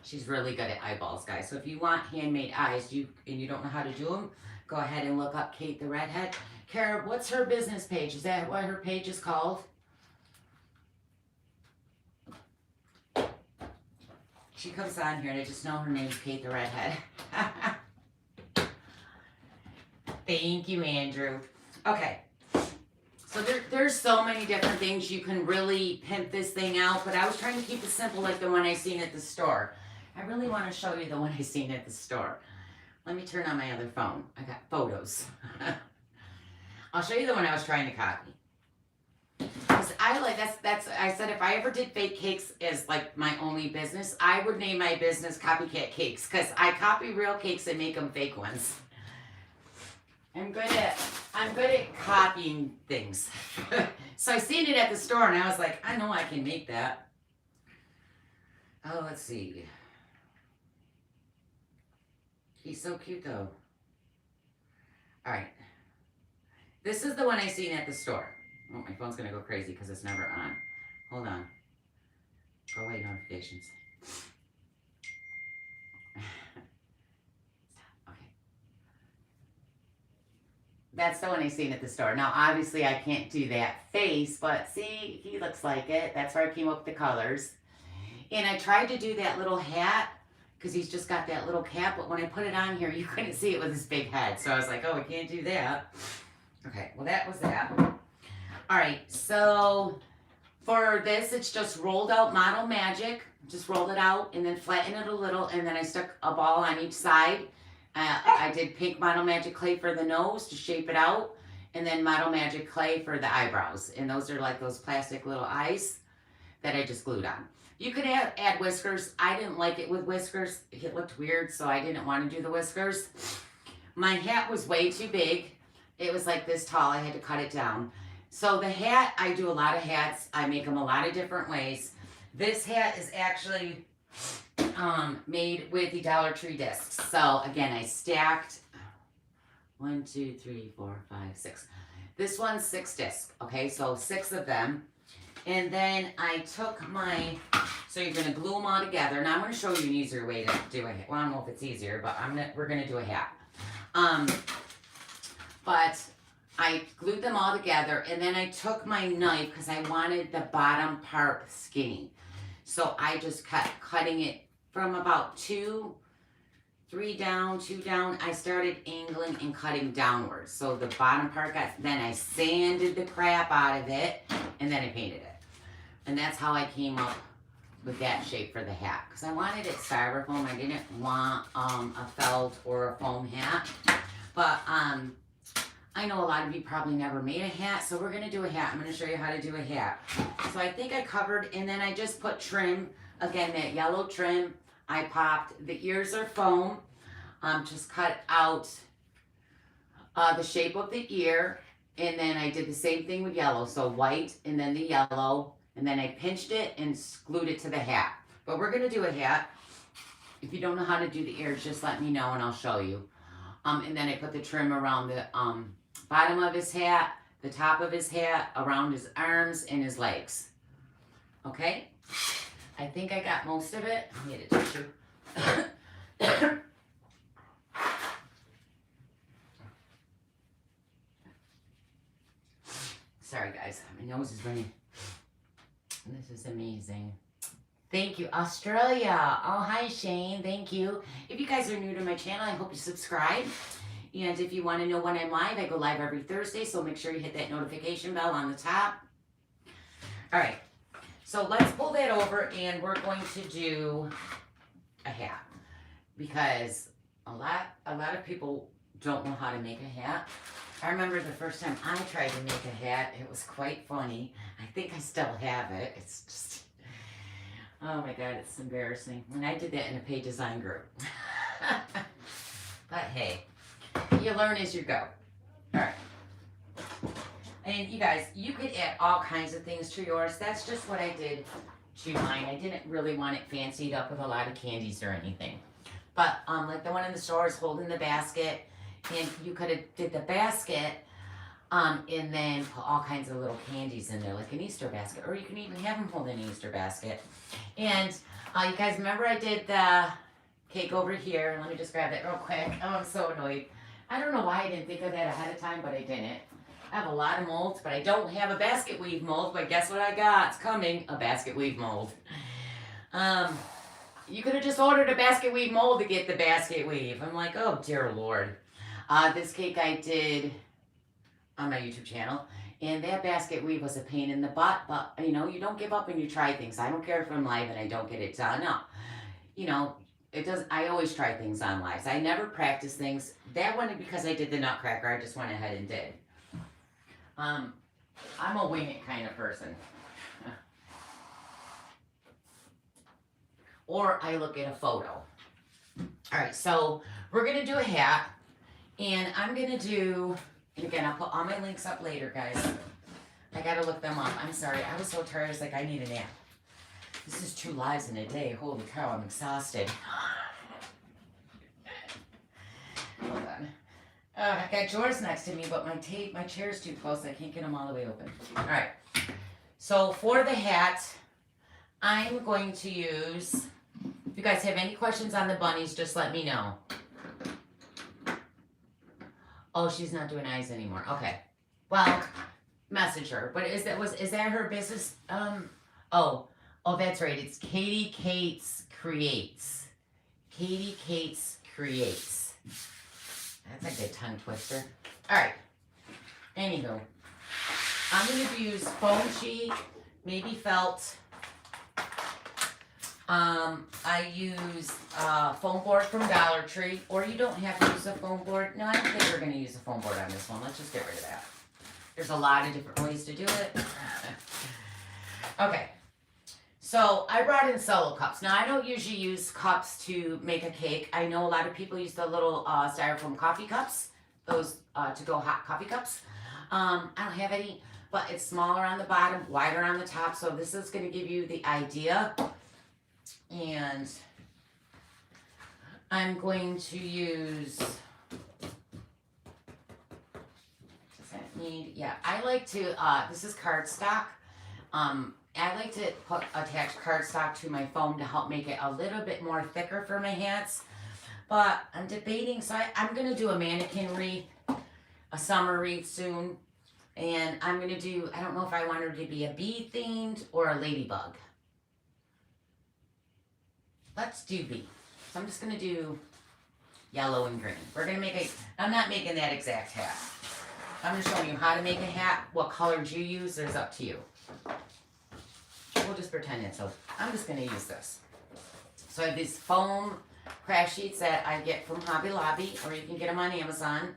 She's really good at eyeballs, guys. So if you want handmade eyes, and you don't know how to do them, go ahead and look up Kate the Redhead. Kara, what's her business page? Is that what her page is called? She comes on here and I just know her name's Kate the Redhead. Thank you, Andrew. Okay. So there's so many different things you can really pimp this thing out, but I was trying to keep it simple like the one I seen at the store. I really want to show you the one I seen at the store. Let me turn on my other phone. I got photos. I'll show you the one I was trying to copy. Because I like, I said if I ever did fake cakes as like my only business, I would name my business Copycat Cakes, because I copy real cakes and make them fake ones. I'm good at copying things. So I seen it at the store and I was like, I know I can make that. Oh, let's see. He's so cute though. All right. This is the one I seen at the store. Oh, my phone's gonna go crazy because it's never on. Hold on. Go away, notifications. Okay. That's the one I seen at the store. Now, obviously, I can't do that face, but see, he looks like it. That's where I came up with the colors. And I tried to do that little hat, because he's just got that little cap, but when I put it on here, you couldn't see it with his big head. So I was like, oh, I can't do that. Okay, well, that was that. All right, so for this, it's just rolled out Model Magic. Just rolled it out and then flatten it a little, and then I stuck a ball on each side. I did pink Model Magic clay for the nose to shape it out, and then Model Magic clay for the eyebrows. And those are like those plastic little eyes that I just glued on. You could add whiskers. I didn't like it with whiskers. It looked weird, so I didn't want to do the whiskers. My hat was way too big. It was like this tall. I had to cut it down. So the hat, I do a lot of hats. I make them a lot of different ways. This hat is actually made with the Dollar Tree discs. So again, I stacked 1, 2, 3, 4, 5, 6. This one's 6 discs. Okay, so 6 of them. And then I took so you're gonna glue them all together. Now I'm gonna show you an easier way to do a hat. Well, I don't know if it's easier, but we're gonna do a hat. But I glued them all together, and then I took my knife because I wanted the bottom part skinny. So I just kept cutting it from about 2, 3 down, 2 down. I started angling and cutting downwards. So the bottom part then I sanded the crap out of it, and then I painted it. And that's how I came up with that shape for the hat. Because I wanted it styrofoam. I didn't want a felt or a foam hat. But I know a lot of you probably never made a hat, so we're gonna do a hat. I'm gonna show you how to do a hat. So I think I covered, and then I just put trim, again, that yellow trim. I popped, the ears are foam. Just cut out the shape of the ear, and then I did the same thing with yellow. So white, and then the yellow, and then I pinched it and glued it to the hat. But we're gonna do a hat. If you don't know how to do the ears, just let me know and I'll show you. And then I put the trim around the bottom of his hat, the top of his hat, around his arms and his legs. Okay? I think I got most of it. I need a tissue. Sorry guys, my nose is running. This is amazing. Thank you, Australia. Oh, hi Shane, thank you. If you guys are new to my channel, I hope you subscribe. And if you want to know when I'm live, I go live every Thursday, so make sure you hit that notification bell on the top. All right, so let's pull that over and we're going to do a hat, because a lot of people don't know how to make a hat. I remember the first time I tried to make a hat, it was quite funny. I think I still have it. It's just, oh my God, it's embarrassing. And I did that in a paid design group. But hey, you learn as you go. All right. And you guys, you could add all kinds of things to yours. That's just what I did to mine. I didn't really want it fancied up with a lot of candies or anything. But like the one in the store is holding the basket, and you could have did the basket and then put all kinds of little candies in there, like an Easter basket, or you can even have them hold an Easter basket. And you guys remember I did the cake over here. Let me just grab it real quick. Oh, I'm so annoyed. I don't know why I didn't think of that ahead of time, but I didn't. I have a lot of molds, but I don't have a basket weave mold. But guess what I got? It's coming, a basket weave mold. You could have just ordered a basket weave mold to get the basket weave. I'm like, oh dear Lord. This cake I did on my YouTube channel, and that basket weave was a pain in the butt, but you know, you don't give up when you try things. I don't care if I'm live and I don't get it done. No, you know, it does. I always try things on lives. I never practice things. That one, because I did the nutcracker, I just went ahead and did. I'm a wing it kind of person. Or I look at a photo. All right, so we're gonna do a hat, and I'm gonna do, and again, I'll put all my links up later, guys. I gotta look them up. I'm sorry, I was so tired, I was like, I need a nap. This is 2 lives in a day. Holy cow, I'm exhausted. Hold on. I got George next to me, but my chair's too close. I can't get them all the way open. All right. So for the hat, I'm going to use, if you guys have any questions on the bunnies, just let me know. Oh, she's not doing eyes anymore. Okay. Well, message her. But is that her business? Oh, that's right. It's Katie Cates Creates. Katie Cates Creates. That's a good tongue twister. All right. Anywho, I'm going to use foam sheet, maybe felt. I use foam board from Dollar Tree, or you don't have to use a foam board. No, I don't think we're going to use a foam board on this one. Let's just get rid of that. There's a lot of different ways to do it. Okay. So I brought in solo cups. Now I don't usually use cups to make a cake. I know a lot of people use the little styrofoam coffee cups, those to-go hot coffee cups. I don't have any, but it's smaller on the bottom, wider on the top. So this is going to give you the idea. And I'm going to use, does that need, yeah, I like to, this is cardstock. I like to attach cardstock to my foam to help make it a little bit more thicker for my hats. But I'm debating, so I'm going to do a mannequin wreath, a summer wreath soon. And I'm going to do, I don't know if I want her to be a bee themed or a ladybug. let's do B. So I'm just going to do yellow and green. We're going to make a, I'm not making that exact hat. I'm just showing you how to make a hat. What colors you use is up to you. We'll just pretend it's so. I'm just going to use this. So I have these foam craft sheets that I get from Hobby Lobby, or you can get them on Amazon.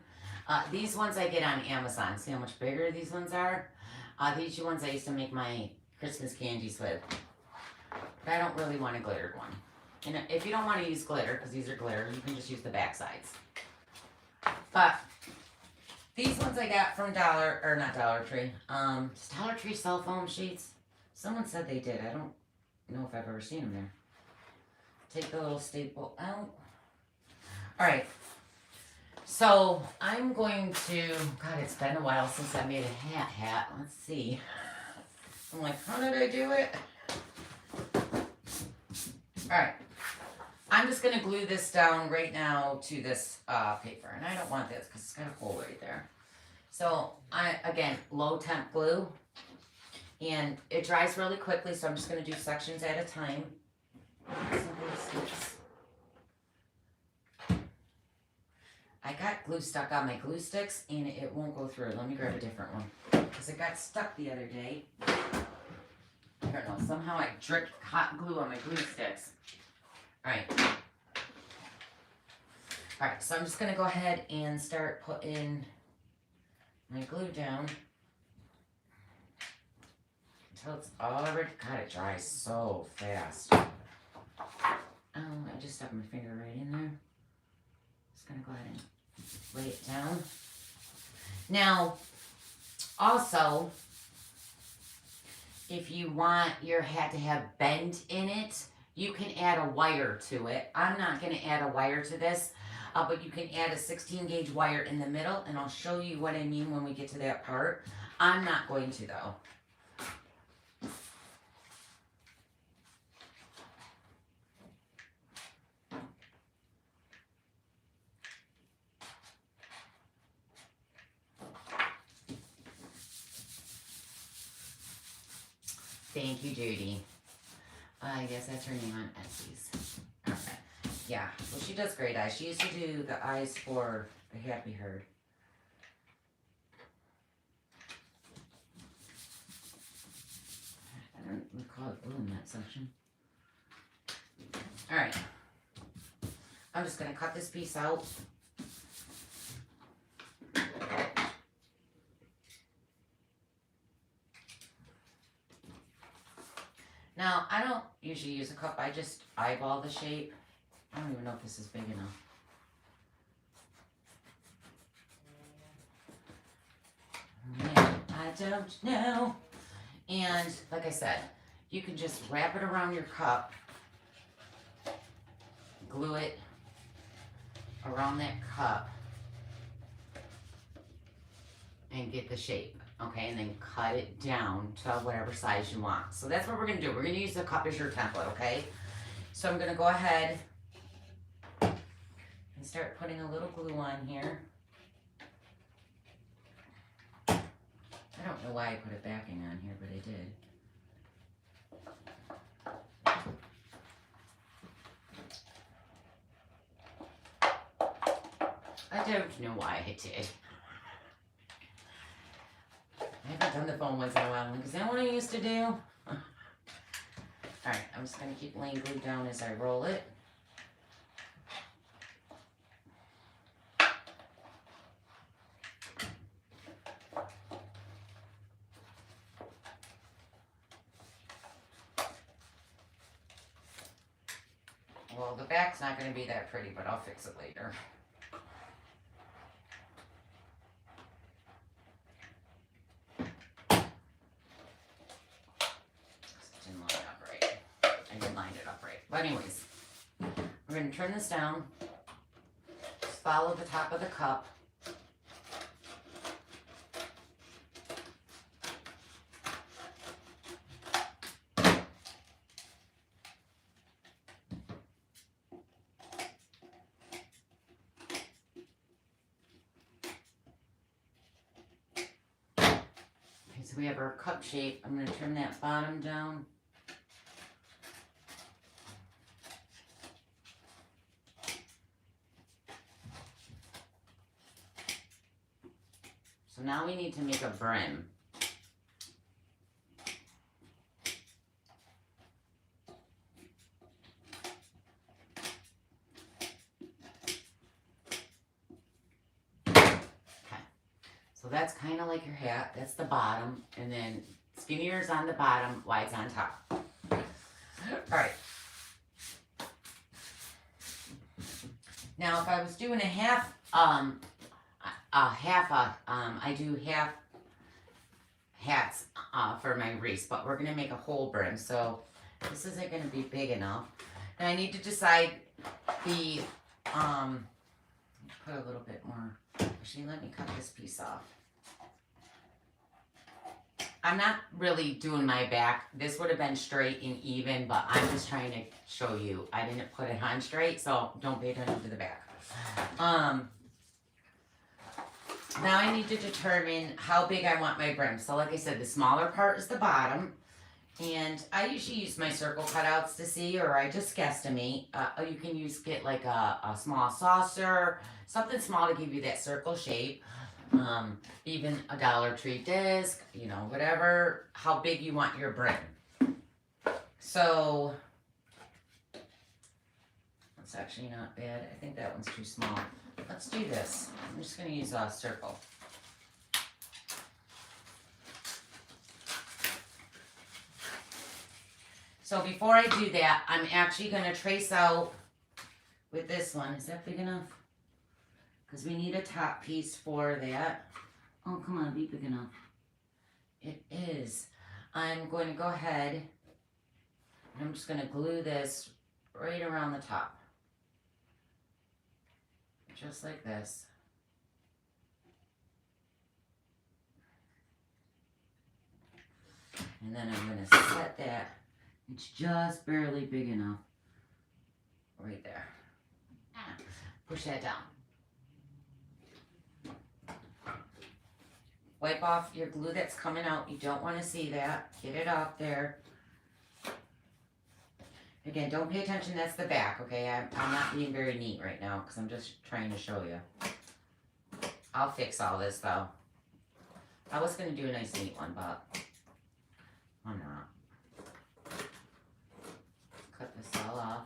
These ones I get on Amazon. See how much bigger these ones are? These are ones I used to make my Christmas candies with. But I don't really want a glittered one. And if you don't want to use glitter, because these are glitter, you can just use the back sides. But these ones I got from not Dollar Tree. Does Dollar Tree sell foam sheets? Someone said they did. I don't know if I've ever seen them there. Take the little staple out. Alright. So I'm going to, God, it's been a while since I made a hat. Let's see. I'm like, how did I do it? Alright. I'm just going to glue this down right now to this paper. And I don't want this because it's got a hole right there. So, again, low temp glue. And it dries really quickly, so I'm just going to do sections at a time. I got glue stuck on my glue sticks and it won't go through. Let me grab a different one. Because it got stuck the other day. I don't know. Somehow I dripped hot glue on my glue sticks. Alright. Alright, so I'm just going to go ahead and start putting my glue down. Until it's already, God, it dries so fast. Oh, I just stuck my finger right in there. Just gonna go ahead and lay it down. Now, also, if you want your hat to have bend in it, you can add a wire to it. I'm not gonna add a wire to this, but you can add a 16 gauge wire in the middle, and I'll show you what I mean when we get to that part. I'm not going to though. Thank you, Judy. I guess that's her name on Etsy's. Okay. Yeah, well, she does great eyes. She used to do the eyes for the Happy Herd. I don't recall it glue in that section. Alright. I'm just going to cut this piece out. Now, I don't usually use a cup. I just eyeball the shape. I don't even know if this is big enough. Yeah, I don't know. And like I said, you can just wrap it around your cup, glue it around that cup, and get the shape. Okay, and then cut it down to whatever size you want. So that's what we're going to do. We're going to use the cup as your template, okay? So I'm going to go ahead and start putting a little glue on here. I don't know why I put a backing on here, but I did. I don't know why I did. I haven't done the foam ones in a while. Is that what I used to do? Alright, I'm just going to keep laying glue down as I roll it. Well, the back's not going to be that pretty, but I'll fix it later. But anyways, we're going to turn this down, just follow the top of the cup. Okay, so we have our cup shape. I'm going to turn that bottom down. So now we need to make a brim. So that's kind of like your hat. That's the bottom. And then skinnier is on the bottom, wide's on top. All right. Now, if I was doing a half, I do half hats for my wreath, but we're going to make a whole brim. So this isn't going to be big enough. And I need to decide the, put a little bit more. Actually, let me cut this piece off. I'm not really doing my back. This would have been straight and even, but I'm just trying to show you. I didn't put it on straight, so don't pay attention to the back. Now I need to determine how big I want my brim. So like I said, the smaller part is the bottom. And I usually use my circle cutouts to see, or I just guesstimate. You can get like a small saucer, something small to give you that circle shape. Even a Dollar Tree disc, you know, whatever, how big you want your brim. So, that's actually not bad. I think that one's too small. Let's do this. I'm just going to use a circle. So before I do that, I'm actually going to trace out with this one. Is that big enough? Because we need a top piece for that. Oh, come on, be big enough. It is. I'm going to go ahead and I'm just going to glue this right around the top. Just like this. And then I'm going to set that. It's just barely big enough. Right there. Push that down. Wipe off your glue that's coming out. You don't want to see that. Get it off there. Again, don't pay attention. That's the back, okay? I'm not being very neat right now because I'm just trying to show you. I'll fix all this, though. I was going to do a nice neat one, but I'm not. Cut this all off.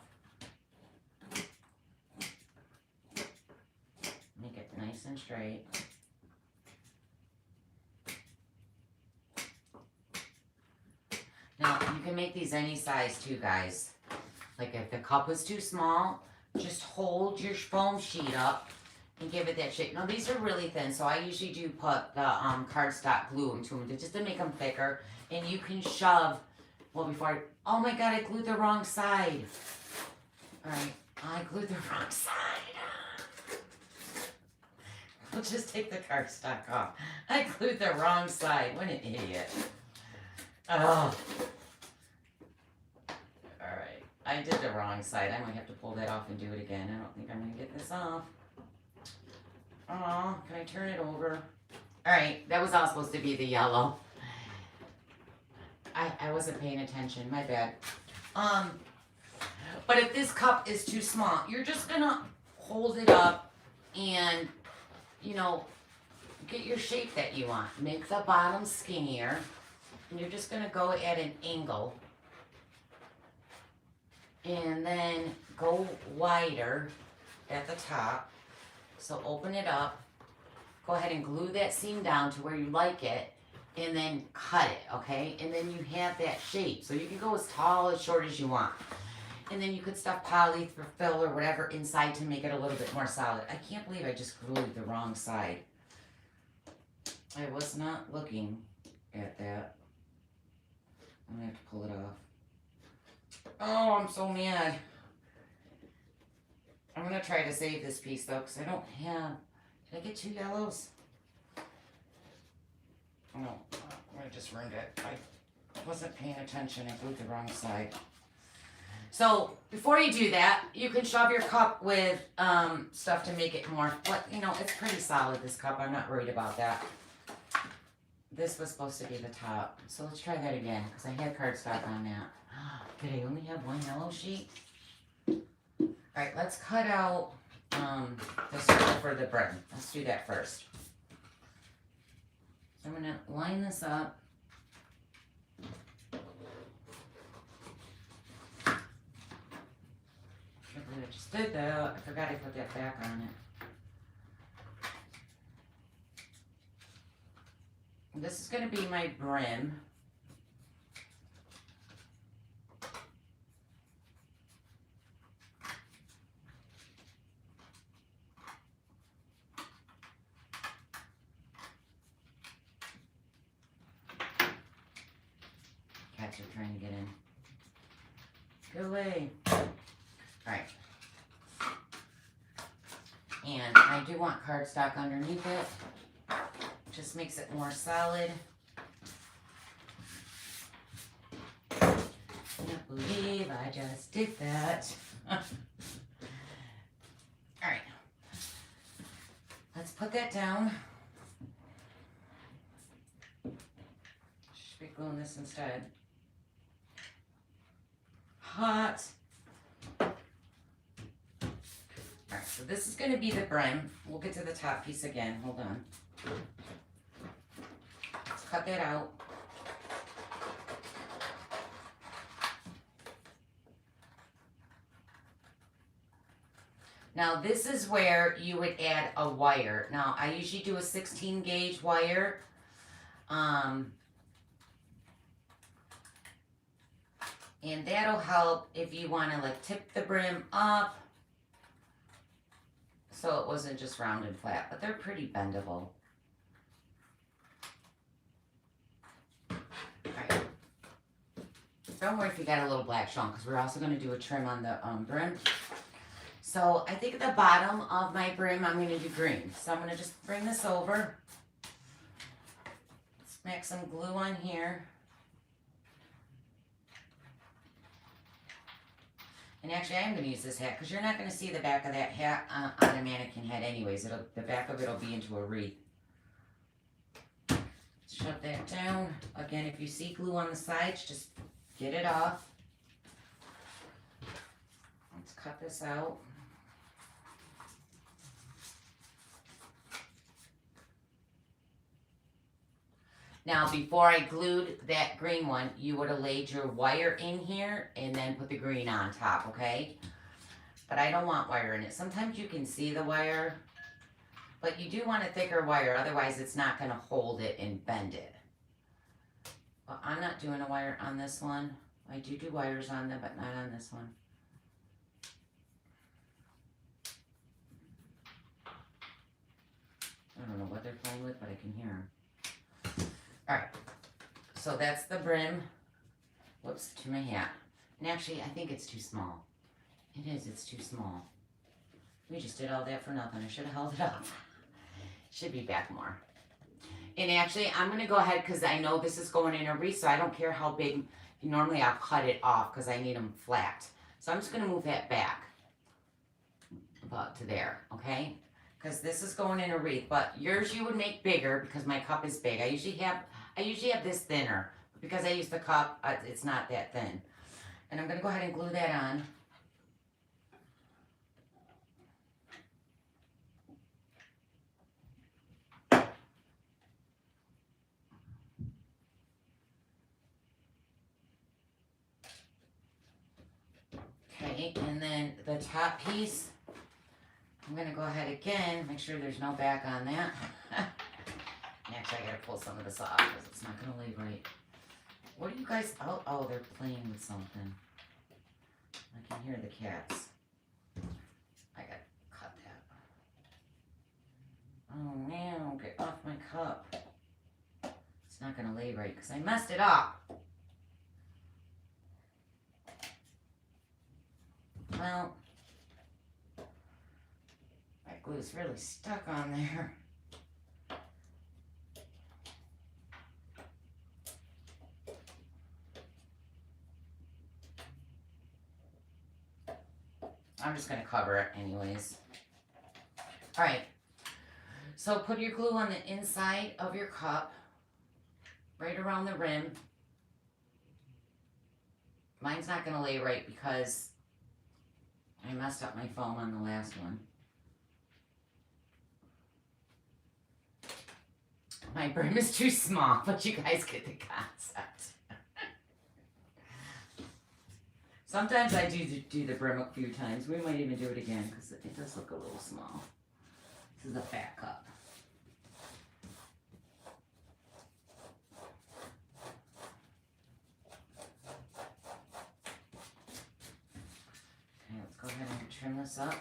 Make it nice and straight. Now, you can make these any size too, guys. Like if the cup is too small, just hold your foam sheet up and give it that shape. Now, these are really thin, so I usually do put the cardstock glue into them just to make them thicker. And you can shove, well, oh my God, I glued the wrong side. All right, I glued the wrong side. I'll just take the cardstock off. I glued the wrong side. What an idiot. Oh. Alright. I did the wrong side. I might have to pull that off and do it again. I don't think I'm going to get this off. Oh, can I turn it over? Alright. That was all supposed to be the yellow. I wasn't paying attention. My bad. But if this cup is too small, you're just going to hold it up and, you know, get your shape that you want. Make the bottom skinnier. And you're just going to go at an angle and then go wider at the top. So open it up, go ahead and glue that seam down to where you like it, and then cut it, okay? And then you have that shape. So you can go as tall, as short as you want. And then you could stuff polyfill or whatever inside to make it a little bit more solid. I can't believe I just glued the wrong side. I was not looking at that. I'm going to have to pull it off. Oh, I'm so mad. I'm going to try to save this piece, though, because I don't have... Did I get 2 yellows? No, I just ruined it. I wasn't paying attention. I glued the wrong side. So, before you do that, you can shove your cup with stuff to make it more... But, you know, it's pretty solid, this cup. I'm not worried about that. This was supposed to be the top. So let's try that again, because I had cardstock on that. Did I only have 1 yellow sheet? Alright, let's cut out the circle for the brim. Let's do that first. I'm going to line this up. I just did that. I forgot I put that back on it. This is going to be my brim. Cats are trying to get in. Go away. Alright. And I do want cardstock underneath it. Just makes it more solid. Can't believe I just did that. Alright. Let's put that down. Should be gluing this instead. Hot. Alright, so this is going to be the brim. We'll get to the top piece again. Hold on. Let's cut that out. Now this is where you would add a wire. Now I usually do a 16 gauge wire. And that'll help if you want to like tip the brim up so it wasn't just round and flat, but they're pretty bendable. Alright. Don't worry if you got a little black shown because we're also going to do a trim on the brim. So I think at the bottom of my brim I'm going to do green. So I'm going to just bring this over, smack some glue on here. And actually, I am going to use this hat because you're not going to see the back of that hat on a mannequin head anyways. The back of it will be into a wreath. Shut that down. Again, if you see glue on the sides, just get it off. Let's cut this out. Now, before I glued that green one, you would have laid your wire in here and then put the green on top, okay? But I don't want wire in it. Sometimes you can see the wire, but you do want a thicker wire, otherwise it's not going to hold it and bend it. Well, I'm not doing a wire on this one. I do wires on them, but not on this one. I don't know what they're playing with, but I can hear them. Alright, so that's the brim. Whoops, to my hat. And actually, I think it's too small. It is, it's too small. We just did all that for nothing. I should have held it up. Should be back more. And actually, I'm going to go ahead because I know this is going in a wreath, so I don't care how big. Normally, I'll cut it off because I need them flat. So I'm just going to move that back about to there, okay? Because this is going in a wreath, but yours you would make bigger because my cup is big. I usually have this thinner, but because I use the cup, it's not that thin. And I'm going to go ahead and glue that on. Okay, and then the top piece, I'm going to go ahead again, make sure there's no back on that. Actually, I got to pull some of this off because it's not going to lay right. What are you guys, oh, they're playing with something. I can hear the cats. I got to cut that. Oh, man, get off my cup. It's not going to lay right because I messed it up. Well, that glue's really stuck on there. I'm just going to cover it anyways. Alright, so put your glue on the inside of your cup, right around the rim. Mine's not going to lay right because I messed up my foam on the last one. My brim is too small, but you guys get the concept. Sometimes I do the brim a few times. We might even do it again because it does look a little small. This is a fat cup. Okay, let's go ahead and trim this up.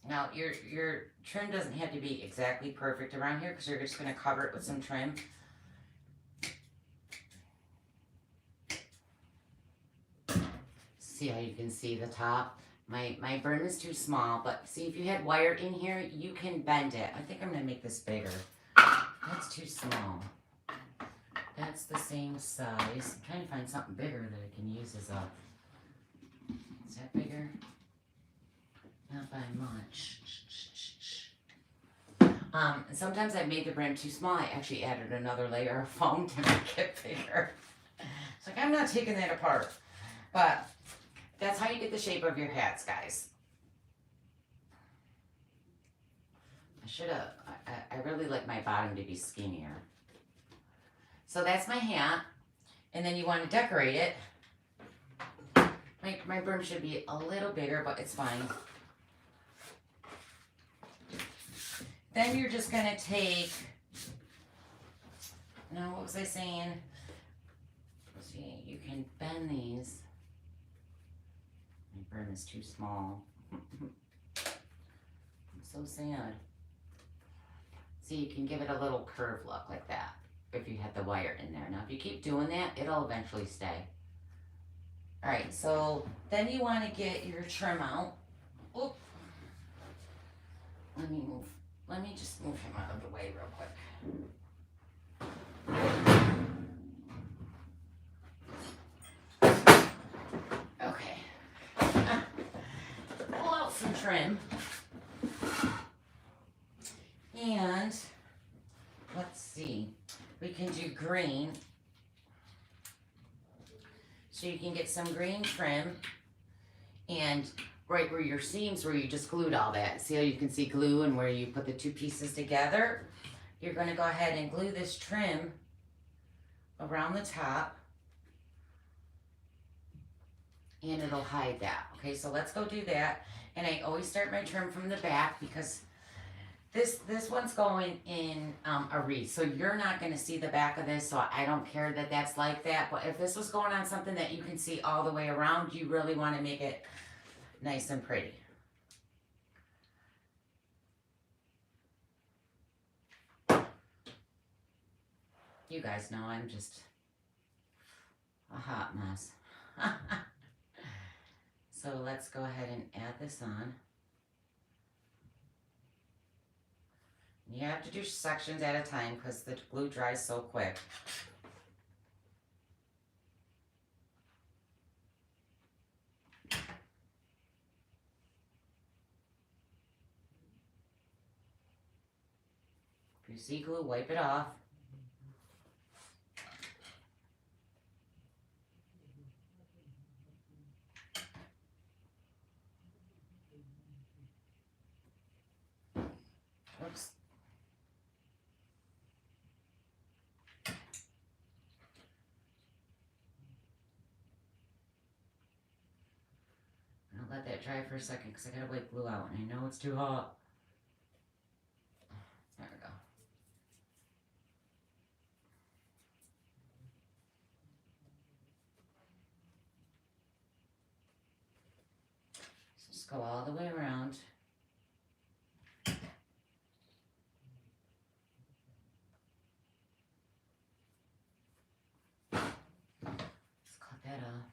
Now, your trim doesn't have to be exactly perfect around here because you're just going to cover it with some trim. See how you can see the top? My brim is too small, but see if you had wire in here, you can bend it. I think I'm going to make this bigger. That's too small. That's the same size. I'm trying to find something bigger that I can use as a... Is that bigger? Not by much. Sometimes I've made the brim too small. I actually added another layer of foam to make it bigger. It's like, I'm not taking that apart. But that's how you get the shape of your hats, guys. I really like my bottom to be skinnier. So that's my hat. And then you want to decorate it. My brim should be a little bigger, but it's fine. Then you're just going to take, now what was I saying? Let's see, you can bend these. My brim is too small. I'm so sad. See, you can give it a little curve look like that if you have the wire in there. Now, if you keep doing that, it'll eventually stay. All right, so then you want to get your trim out. Oop. Let me just move him out of the way real quick. Okay. Pull out some trim. And let's see. We can do green. So you can get some green trim. And right where your seams, where you just glued all that. See how you can see glue and where you put the two pieces together? You're going to go ahead and glue this trim around the top. And it'll hide that. Okay, so let's go do that. And I always start my trim from the back because this one's going in a wreath. So you're not going to see the back of this, so I don't care that that's like that. But if this was going on something that you can see all the way around, you really want to make it nice and pretty. You guys know I'm just a hot mess. So let's go ahead and add this on. You have to do sections at a time because the glue dries so quick. If you see glue, wipe it off. Oops. I'll let that dry for a second because I gotta wipe glue out and I know it's too hot. There we go. So just go all the way around. Let's cut that off.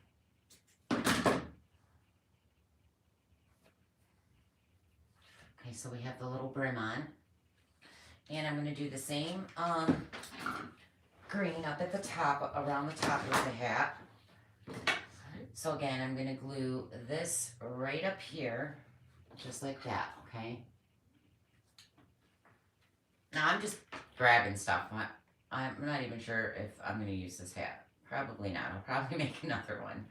Okay, so we have the little brim on. And I'm going to do the same green up at the top, around the top of the hat. So again, I'm going to glue this right up here, just like that, okay? Now I'm just grabbing stuff. I'm not even sure if I'm going to use this hat. Probably not. I'll probably make another one.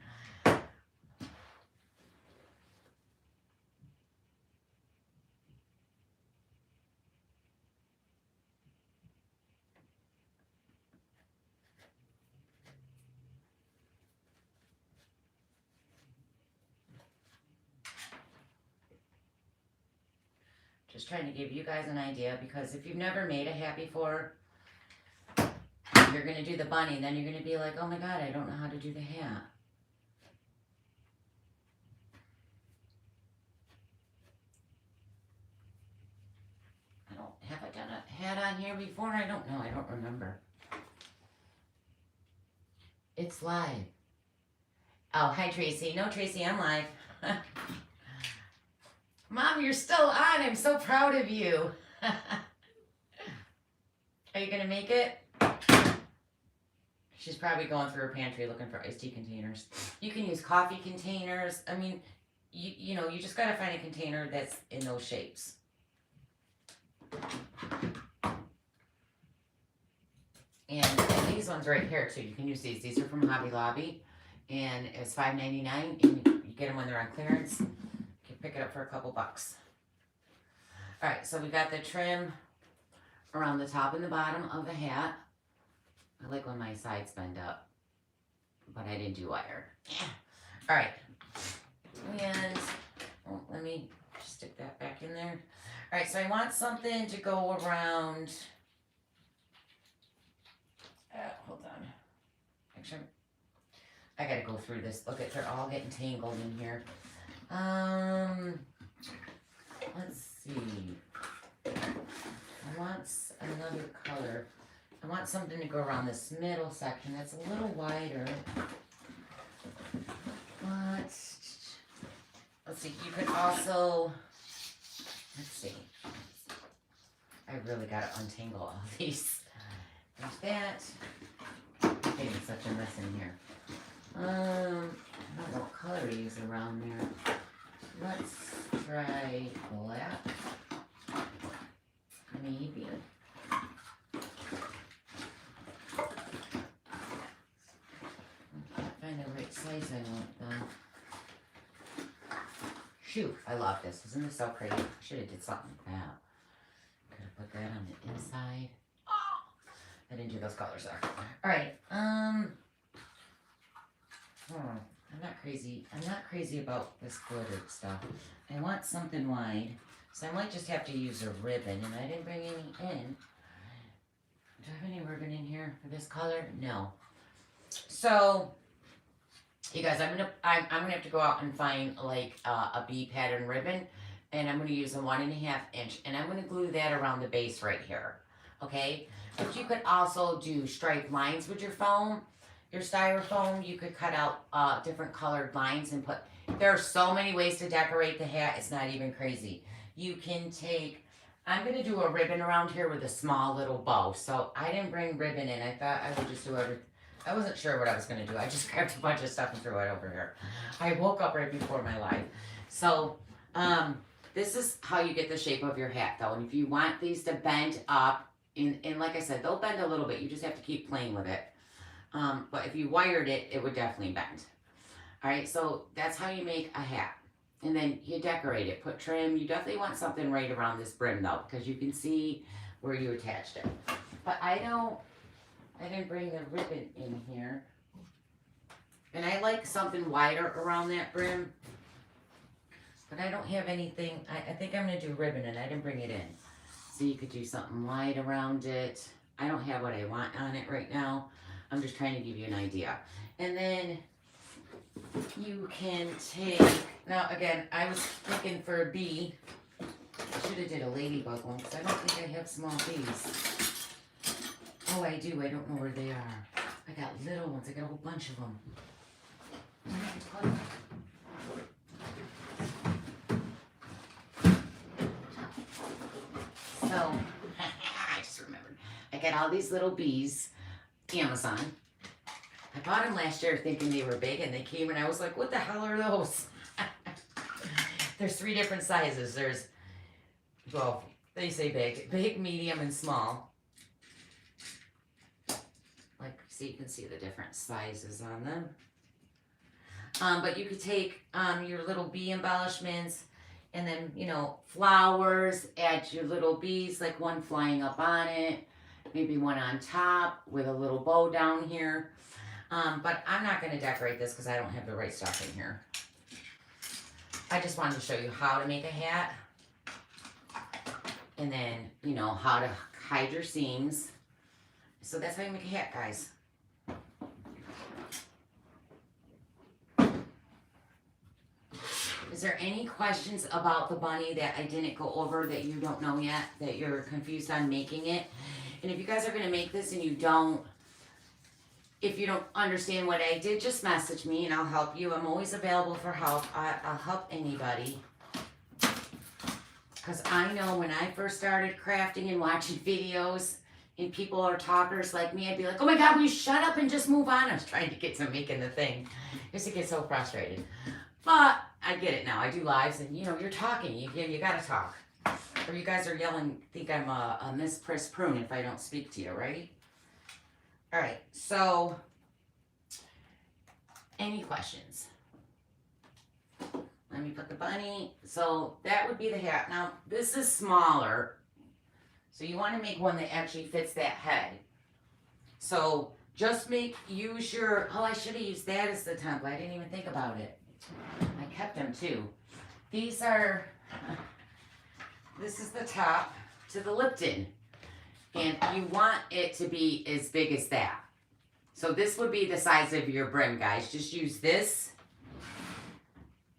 Just trying to give you guys an idea, because if you've never made a hat before, you're going to do the bunny, and then you're going to be like, oh my god, I don't know how to do the hat. Have I done a hat on here before? I don't know. I don't remember. It's live. Oh, hi, Tracy. No, Tracy, I'm live. Mom, you're still on. I'm so proud of you. Are you going to make it? She's probably going through her pantry looking for iced tea containers. You can use coffee containers. I mean, you know, you just got to find a container that's in those shapes. And these ones right here too, you can use these. These are from Hobby Lobby, and it's $5.99, and you get them when they're on clearance. You can pick it up for a couple bucks. All right, so we got the trim around the top and the bottom of the hat. I like when my sides bend up, but I didn't do wire. All right, and let me stick that back in there. All right, so I want something to go around. Hold on. Actually, I gotta go through this. Look at, they're all getting tangled in here. Let's see. I want another color. I want something to go around this middle section that's a little wider. But let's see. You could also. Let's see. I really gotta untangle all these. There's that. I'm getting such a mess in here. I don't know what color to use around there. Let's try black. Maybe. I can't find the right size I want though. Shoot, I love this. Isn't this so pretty? I should have did something like that. Could have put that on the inside. I didn't do those colors there. All right. I'm not crazy. I'm not crazy about this glittered stuff. I want something wide, so I might just have to use a ribbon, and I didn't bring any in. Do I have any ribbon in here for this color? No. So, you guys, I'm gonna have to go out and find like a B pattern ribbon, and I'm gonna use a 1.5 inch, and I'm gonna glue that around the base right here. Okay. But you could also do striped lines with your foam, your styrofoam. You could cut out different colored lines and put, there are so many ways to decorate the hat, it's not even crazy. You can take, I'm going to do a ribbon around here with a small little bow. So I didn't bring ribbon in. I thought I would just do everything. I wasn't sure what I was going to do. I just grabbed a bunch of stuff and threw it over here. I woke up right before my live. So this is how you get the shape of your hat though. And if you want these to bend up, and like I said, they'll bend a little bit. You just have to keep playing with it. But if you wired it, it would definitely bend. All right, so that's how you make a hat. And then you decorate it, put trim. You definitely want something right around this brim though, because you can see where you attached it. But I didn't bring the ribbon in here. And I like something wider around that brim. But I don't have anything. I think I'm going to do ribbon, and I didn't bring it in. So you could do something wide around it. I don't have what I want on it right now. I'm just trying to give you an idea. And then you can take, now again, I was looking for a bee. I should have did a ladybug one because I don't think I have small bees. Oh, I do. I don't know where they are. I got little ones. I got a whole bunch of them. So, I just remembered. I got all these little bees, Amazon. I bought them last year thinking they were big, and they came and I was like, what the hell are those? There's 3 different sizes. There's, well, they say big, medium, and small. Like, so you can see the different sizes on them. But you could take your little bee embellishments and then, you know, flowers, add your little bees, like one flying up on it, maybe one on top with a little bow down here. But I'm not going to decorate this because I don't have the right stuff in here. I just wanted to show you how to make a hat. And then, you know, how to hide your seams. So that's how you make a hat, guys. Is there any questions about the bunny that I didn't go over that you don't know yet, that you're confused on making it? And if you guys are going to make this and if you don't understand what I did, just message me and I'll help you. I'm always available for help. I'll help anybody. Because I know when I first started crafting and watching videos and people are talkers like me, I'd be like, oh my God, will you shut up and just move on? I was trying to get to making the thing. I used to get so frustrated. But I get it now. I do lives and, you know, you're talking. You got to talk. Or you guys are yelling, think I'm a Miss Press Prune if I don't speak to you, right? All right. So, any questions? Let me put the bunny. So, that would be the hat. Now, this is smaller. So, you want to make one that actually fits that head. So, just use your, oh, I should have used that as the template. I didn't even think about it. I kept them too. These are, this is the top to the Lipton. And you want it to be as big as that. So this would be the size of your brim, guys. Just use this.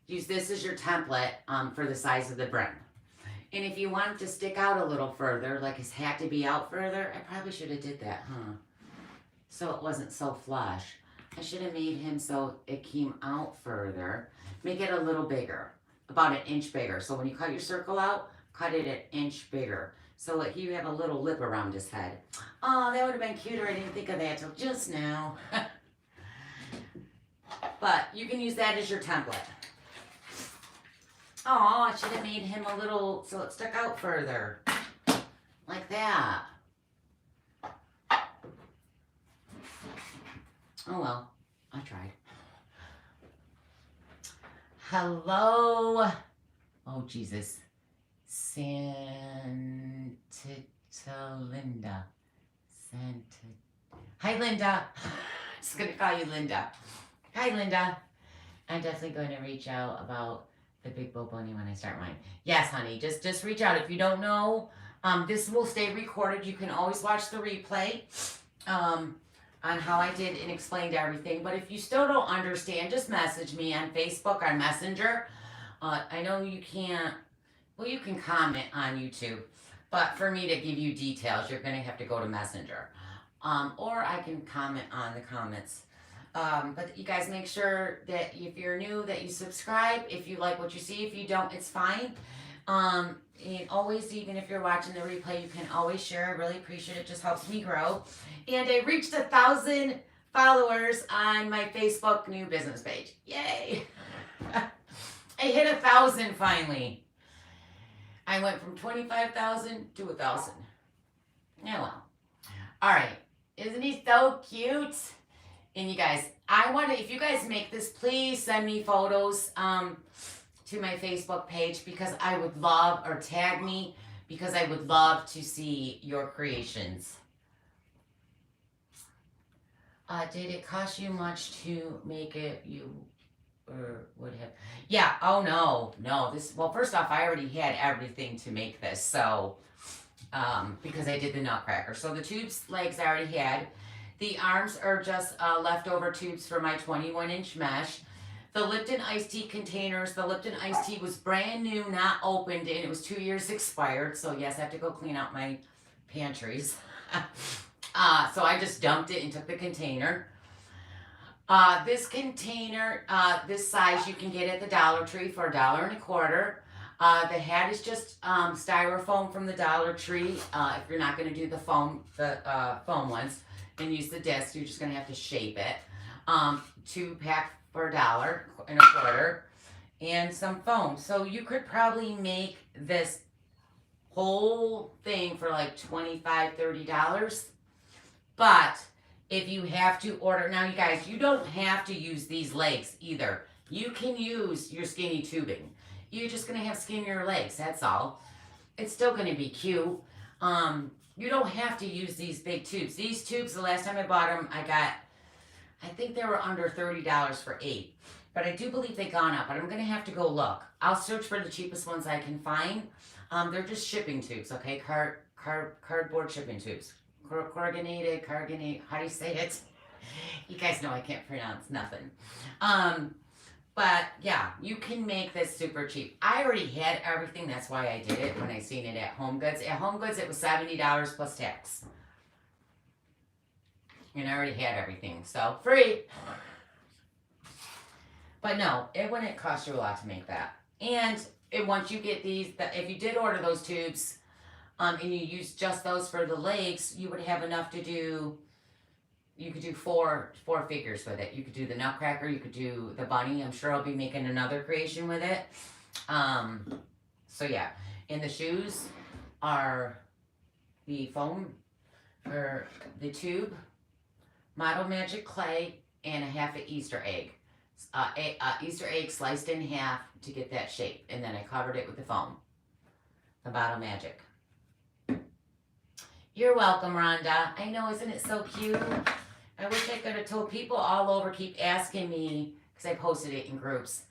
Use this as your template for the size of the brim. And if you want it to stick out a little further, like his hat to be out further, I probably should have did that, huh? So it wasn't so flush. I should have made him so it came out further. Make it a little bigger, about 1 inch bigger. So when you cut your circle out, cut it 1 inch bigger. So that you have a little lip around his head. Oh, that would have been cuter. I didn't think of that till just now. But you can use that as your template. Oh, I should have made him a little, so it stuck out further. Like that. Oh well, I tried. Hello. Oh Jesus. Linda. Hi Linda. Just gonna call you Linda. Hi Linda. I'm definitely going to reach out about the big bow bunny when I start mine. Yes, honey. Just reach out if you don't know. This will stay recorded. You can always watch the replay. On how I did and explained everything. But if you still don't understand, just message me on Facebook, on Messenger. I know you can't, well, you can comment on YouTube. But for me to give you details, you're going to have to go to Messenger. Or I can comment on the comments. But you guys make sure that if you're new, that you subscribe. If you like what you see, if you don't, it's fine. And always, even if you're watching the replay, you can always share. I really appreciate it. It just helps me grow. And I reached 1,000 followers on my Facebook new business page. Yay! I hit 1,000 finally. I went from 25,000 to 1,000. Yeah, well. All right. Isn't he so cute? And you guys, if you guys make this, please send me photos to my Facebook page because I would love, or tag me, because I would love to see your creations. Did it cost you much to make it? You or would have? Yeah. Oh no. Well, first off, I already had everything to make this, so because I did the nutcracker. So the tubes legs I already had. The arms are just leftover tubes for my 21-inch mesh. The Lipton iced tea containers. The Lipton iced tea was brand new, not opened, and it was 2 years expired. So yes, I have to go clean out my pantries. So I just dumped it and took the container. This container, this size you can get at the Dollar Tree for $1.25. The hat is just styrofoam from the Dollar Tree. If you're not going to do the foam ones and use the disc, you're just going to have to shape it. Two pack for $1.25, and some foam. So you could probably make this whole thing for like $25-$30. But if you have to order, now you guys, you don't have to use these legs either. You can use your skinny tubing. You're just gonna have skinnier legs, that's all. It's still gonna be cute. You don't have to use these big tubes. These tubes, the last time I bought them, I think they were under $30 for 8. But I do believe they've gone up, but I'm gonna have to go look. I'll search for the cheapest ones I can find. They're just shipping tubes, okay? Cardboard shipping tubes. Corrugated, how do you say it? You guys know I can't pronounce nothing. But yeah, you can make this super cheap. I already had everything, that's why I did it when I seen it at Home Goods. At Home Goods, it was $70 plus tax. And I already had everything, so free. But no, it wouldn't cost you a lot to make that. And once you get these, if you did order those tubes, and you use just those for the legs, you would have enough to do, you could do four figures with it. You could do the Nutcracker, you could do the bunny. I'm sure I'll be making another creation with it. So yeah, and the shoes are the foam, or the tube, Model Magic clay, and a half an Easter egg. Easter egg sliced in half to get that shape, and then I covered it with the foam, the Model Magic. You're welcome, Rhonda. I know, isn't it so cute? I wish I could have told people all over, keep asking me, because I posted it in groups.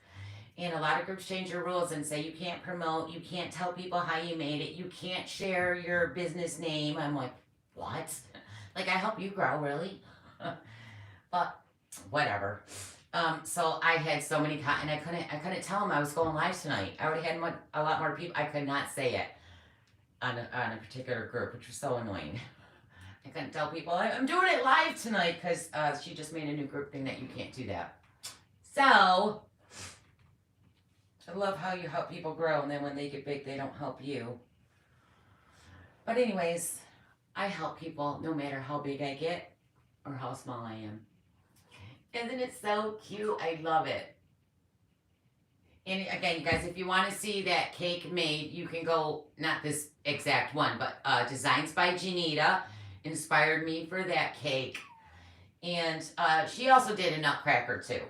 And a lot of groups change your rules and say you can't promote, you can't tell people how you made it, you can't share your business name. I'm like, what? Like, I help you grow, really? But whatever. So I had so many, and I couldn't tell them I was going live tonight. I already had a lot more people. I could not say it on a particular group, which was so annoying. I couldn't tell people I'm doing it live tonight because she just made a new group thing that you can't do that. So I love how you help people grow, and then when they get big, they don't help you. But anyways, I help people no matter how big I get or how small I am. Isn't it so cute? I love it. And again, you guys, if you want to see that cake made, you can go, not this exact one, but Designs by Janita inspired me for that cake. And she also did a Nutcracker too.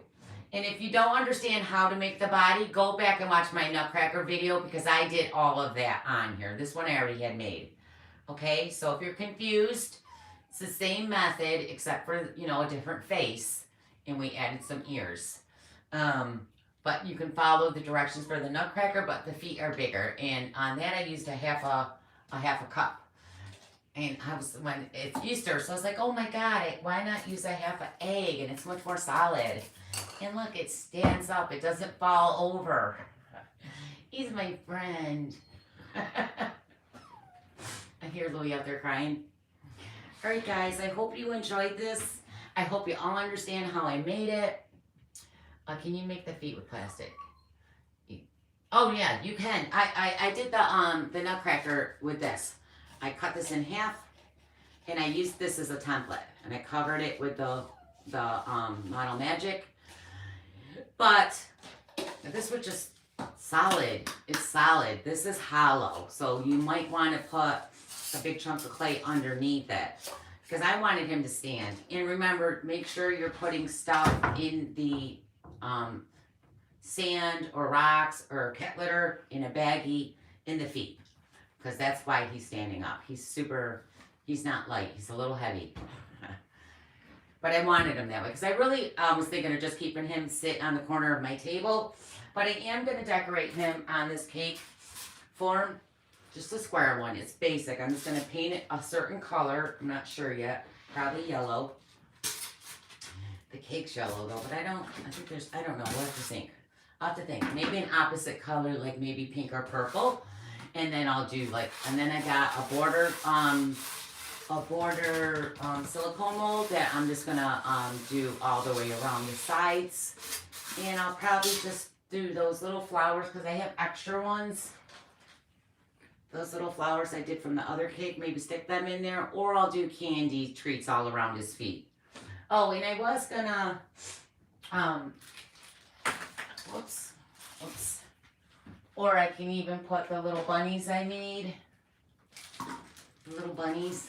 And if you don't understand how to make the body, go back and watch my Nutcracker video, because I did all of that on here. This one I already had made. Okay, so if you're confused, it's the same method except for, a different face. And we added some ears. But you can follow the directions for the Nutcracker, but the feet are bigger. And on that I used a half a cup. And when it's Easter, so I was like, oh my God, why not use a half an egg? And it's much more solid. And look, it stands up. It doesn't fall over. He's my friend. I hear Louie out there crying. All right, guys, I hope you enjoyed this. I hope you all understand how I made it. Can you make the feet with plastic? Oh yeah, you can. I did the Nutcracker with this. I cut this in half, and I used this as a template, and I covered it with the Model Magic. But this was just solid. It's solid. This is hollow, so you might want to put a big chunk of clay underneath it, because I wanted him to stand. And remember, make sure you're putting stuff in the sand or rocks or cat litter in a baggie in the feet, because that's why he's standing up. He's not light, he's a little heavy. But I wanted him that way, because I really was thinking of just keeping him sit on the corner of my table. But I am going to decorate him on this cake form. Just a square one. It's basic. I'm just going to paint it a certain color. I'm not sure yet. Probably yellow. The cake's yellow though, but I don't know. We'll have to think. I'll have to think. Maybe an opposite color, like maybe pink or purple. And then I'll do and then I got a border silicone mold that I'm just going to do all the way around the sides. And I'll probably just do those little flowers, because I have extra ones. Those little flowers I did from the other cake, maybe stick them in there, or I'll do candy treats all around his feet. Oh, and I was gonna, um, whoops, whoops. Or I can even put the little bunnies I made. The little bunnies.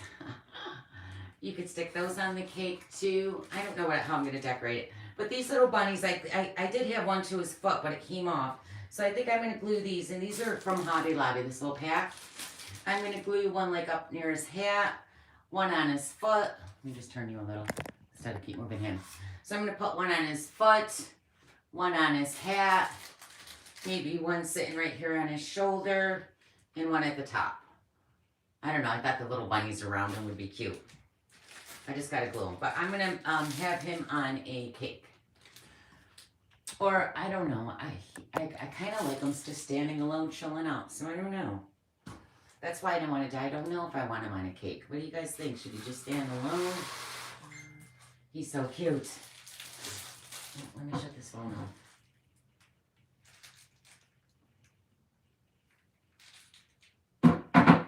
You could stick those on the cake too. I don't know how I'm gonna decorate it. But these little bunnies, I did have one to his foot, but it came off. So I think I'm gonna glue these, and these are from Hobby Lobby, this little pack. I'm gonna glue one like up near his hat, one on his foot. Let me just turn you a little instead of keep moving him. So I'm gonna put one on his foot, one on his hat, maybe one sitting right here on his shoulder, and one at the top. I don't know, I thought the little bunnies around him would be cute. I just gotta glue him. But I'm gonna have him on a cake. Or, I don't know, I kind of like him just standing alone, chilling out. So I don't know. That's why I didn't want to die. I don't know if I want him on a cake. What do you guys think? Should he just stand alone? He's so cute. Let me shut this phone off.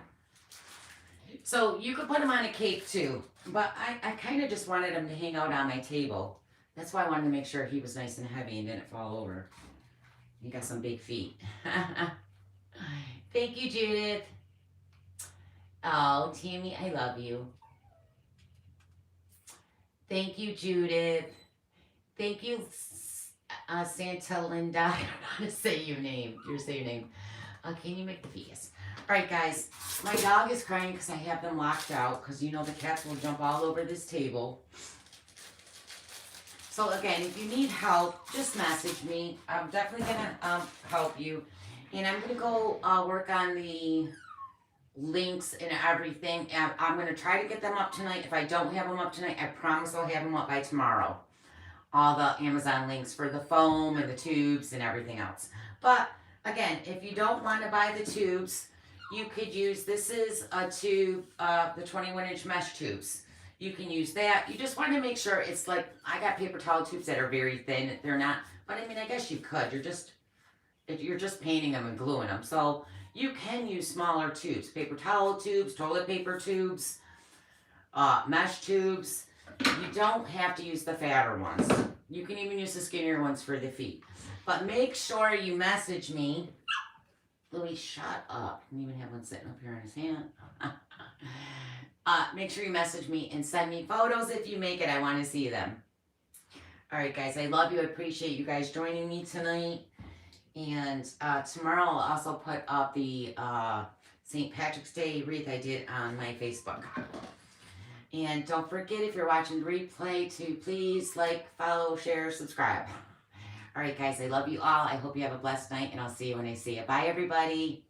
So you could put him on a cake too. But I kind of just wanted him to hang out on my table. That's why I wanted to make sure he was nice and heavy and didn't fall over. He got some big feet. Thank you, Judith. Oh, Tammy, I love you. Thank you, Judith. Thank you, Santa Linda. I don't know how to say your name. Say your name. Can you make the face? All right, guys. My dog is crying because I have them locked out because you know the cats will jump all over this table. So again, if you need help, just message me. I'm definitely gonna help you, and I'm gonna go work on the links and everything. And I'm gonna try to get them up tonight. If I don't have them up tonight, I promise I'll have them up by tomorrow. All the Amazon links for the foam and the tubes and everything else. But again, if you don't want to buy the tubes, you could use, this is a tube, the 21-inch mesh tubes. You can use that. You just want to make sure it's like, I got paper towel tubes that are very thin. They're not, but I mean, I guess you could. You're just painting them and gluing them. So you can use smaller tubes, paper towel tubes, toilet paper tubes, mesh tubes. You don't have to use the fatter ones. You can even use the skinnier ones for the feet. But make sure you message me. Louis, shut up. You even have one sitting up here in his hand. Make sure you message me and send me photos if you make it. I want to see them. All right, guys. I love you. I appreciate you guys joining me tonight. And tomorrow I'll also put up the St. Patrick's Day wreath I did on my Facebook. And don't forget, if you're watching the replay, to please like, follow, share, subscribe. All right, guys, I love you all. I hope you have a blessed night, and I'll see you when I see you. Bye, everybody.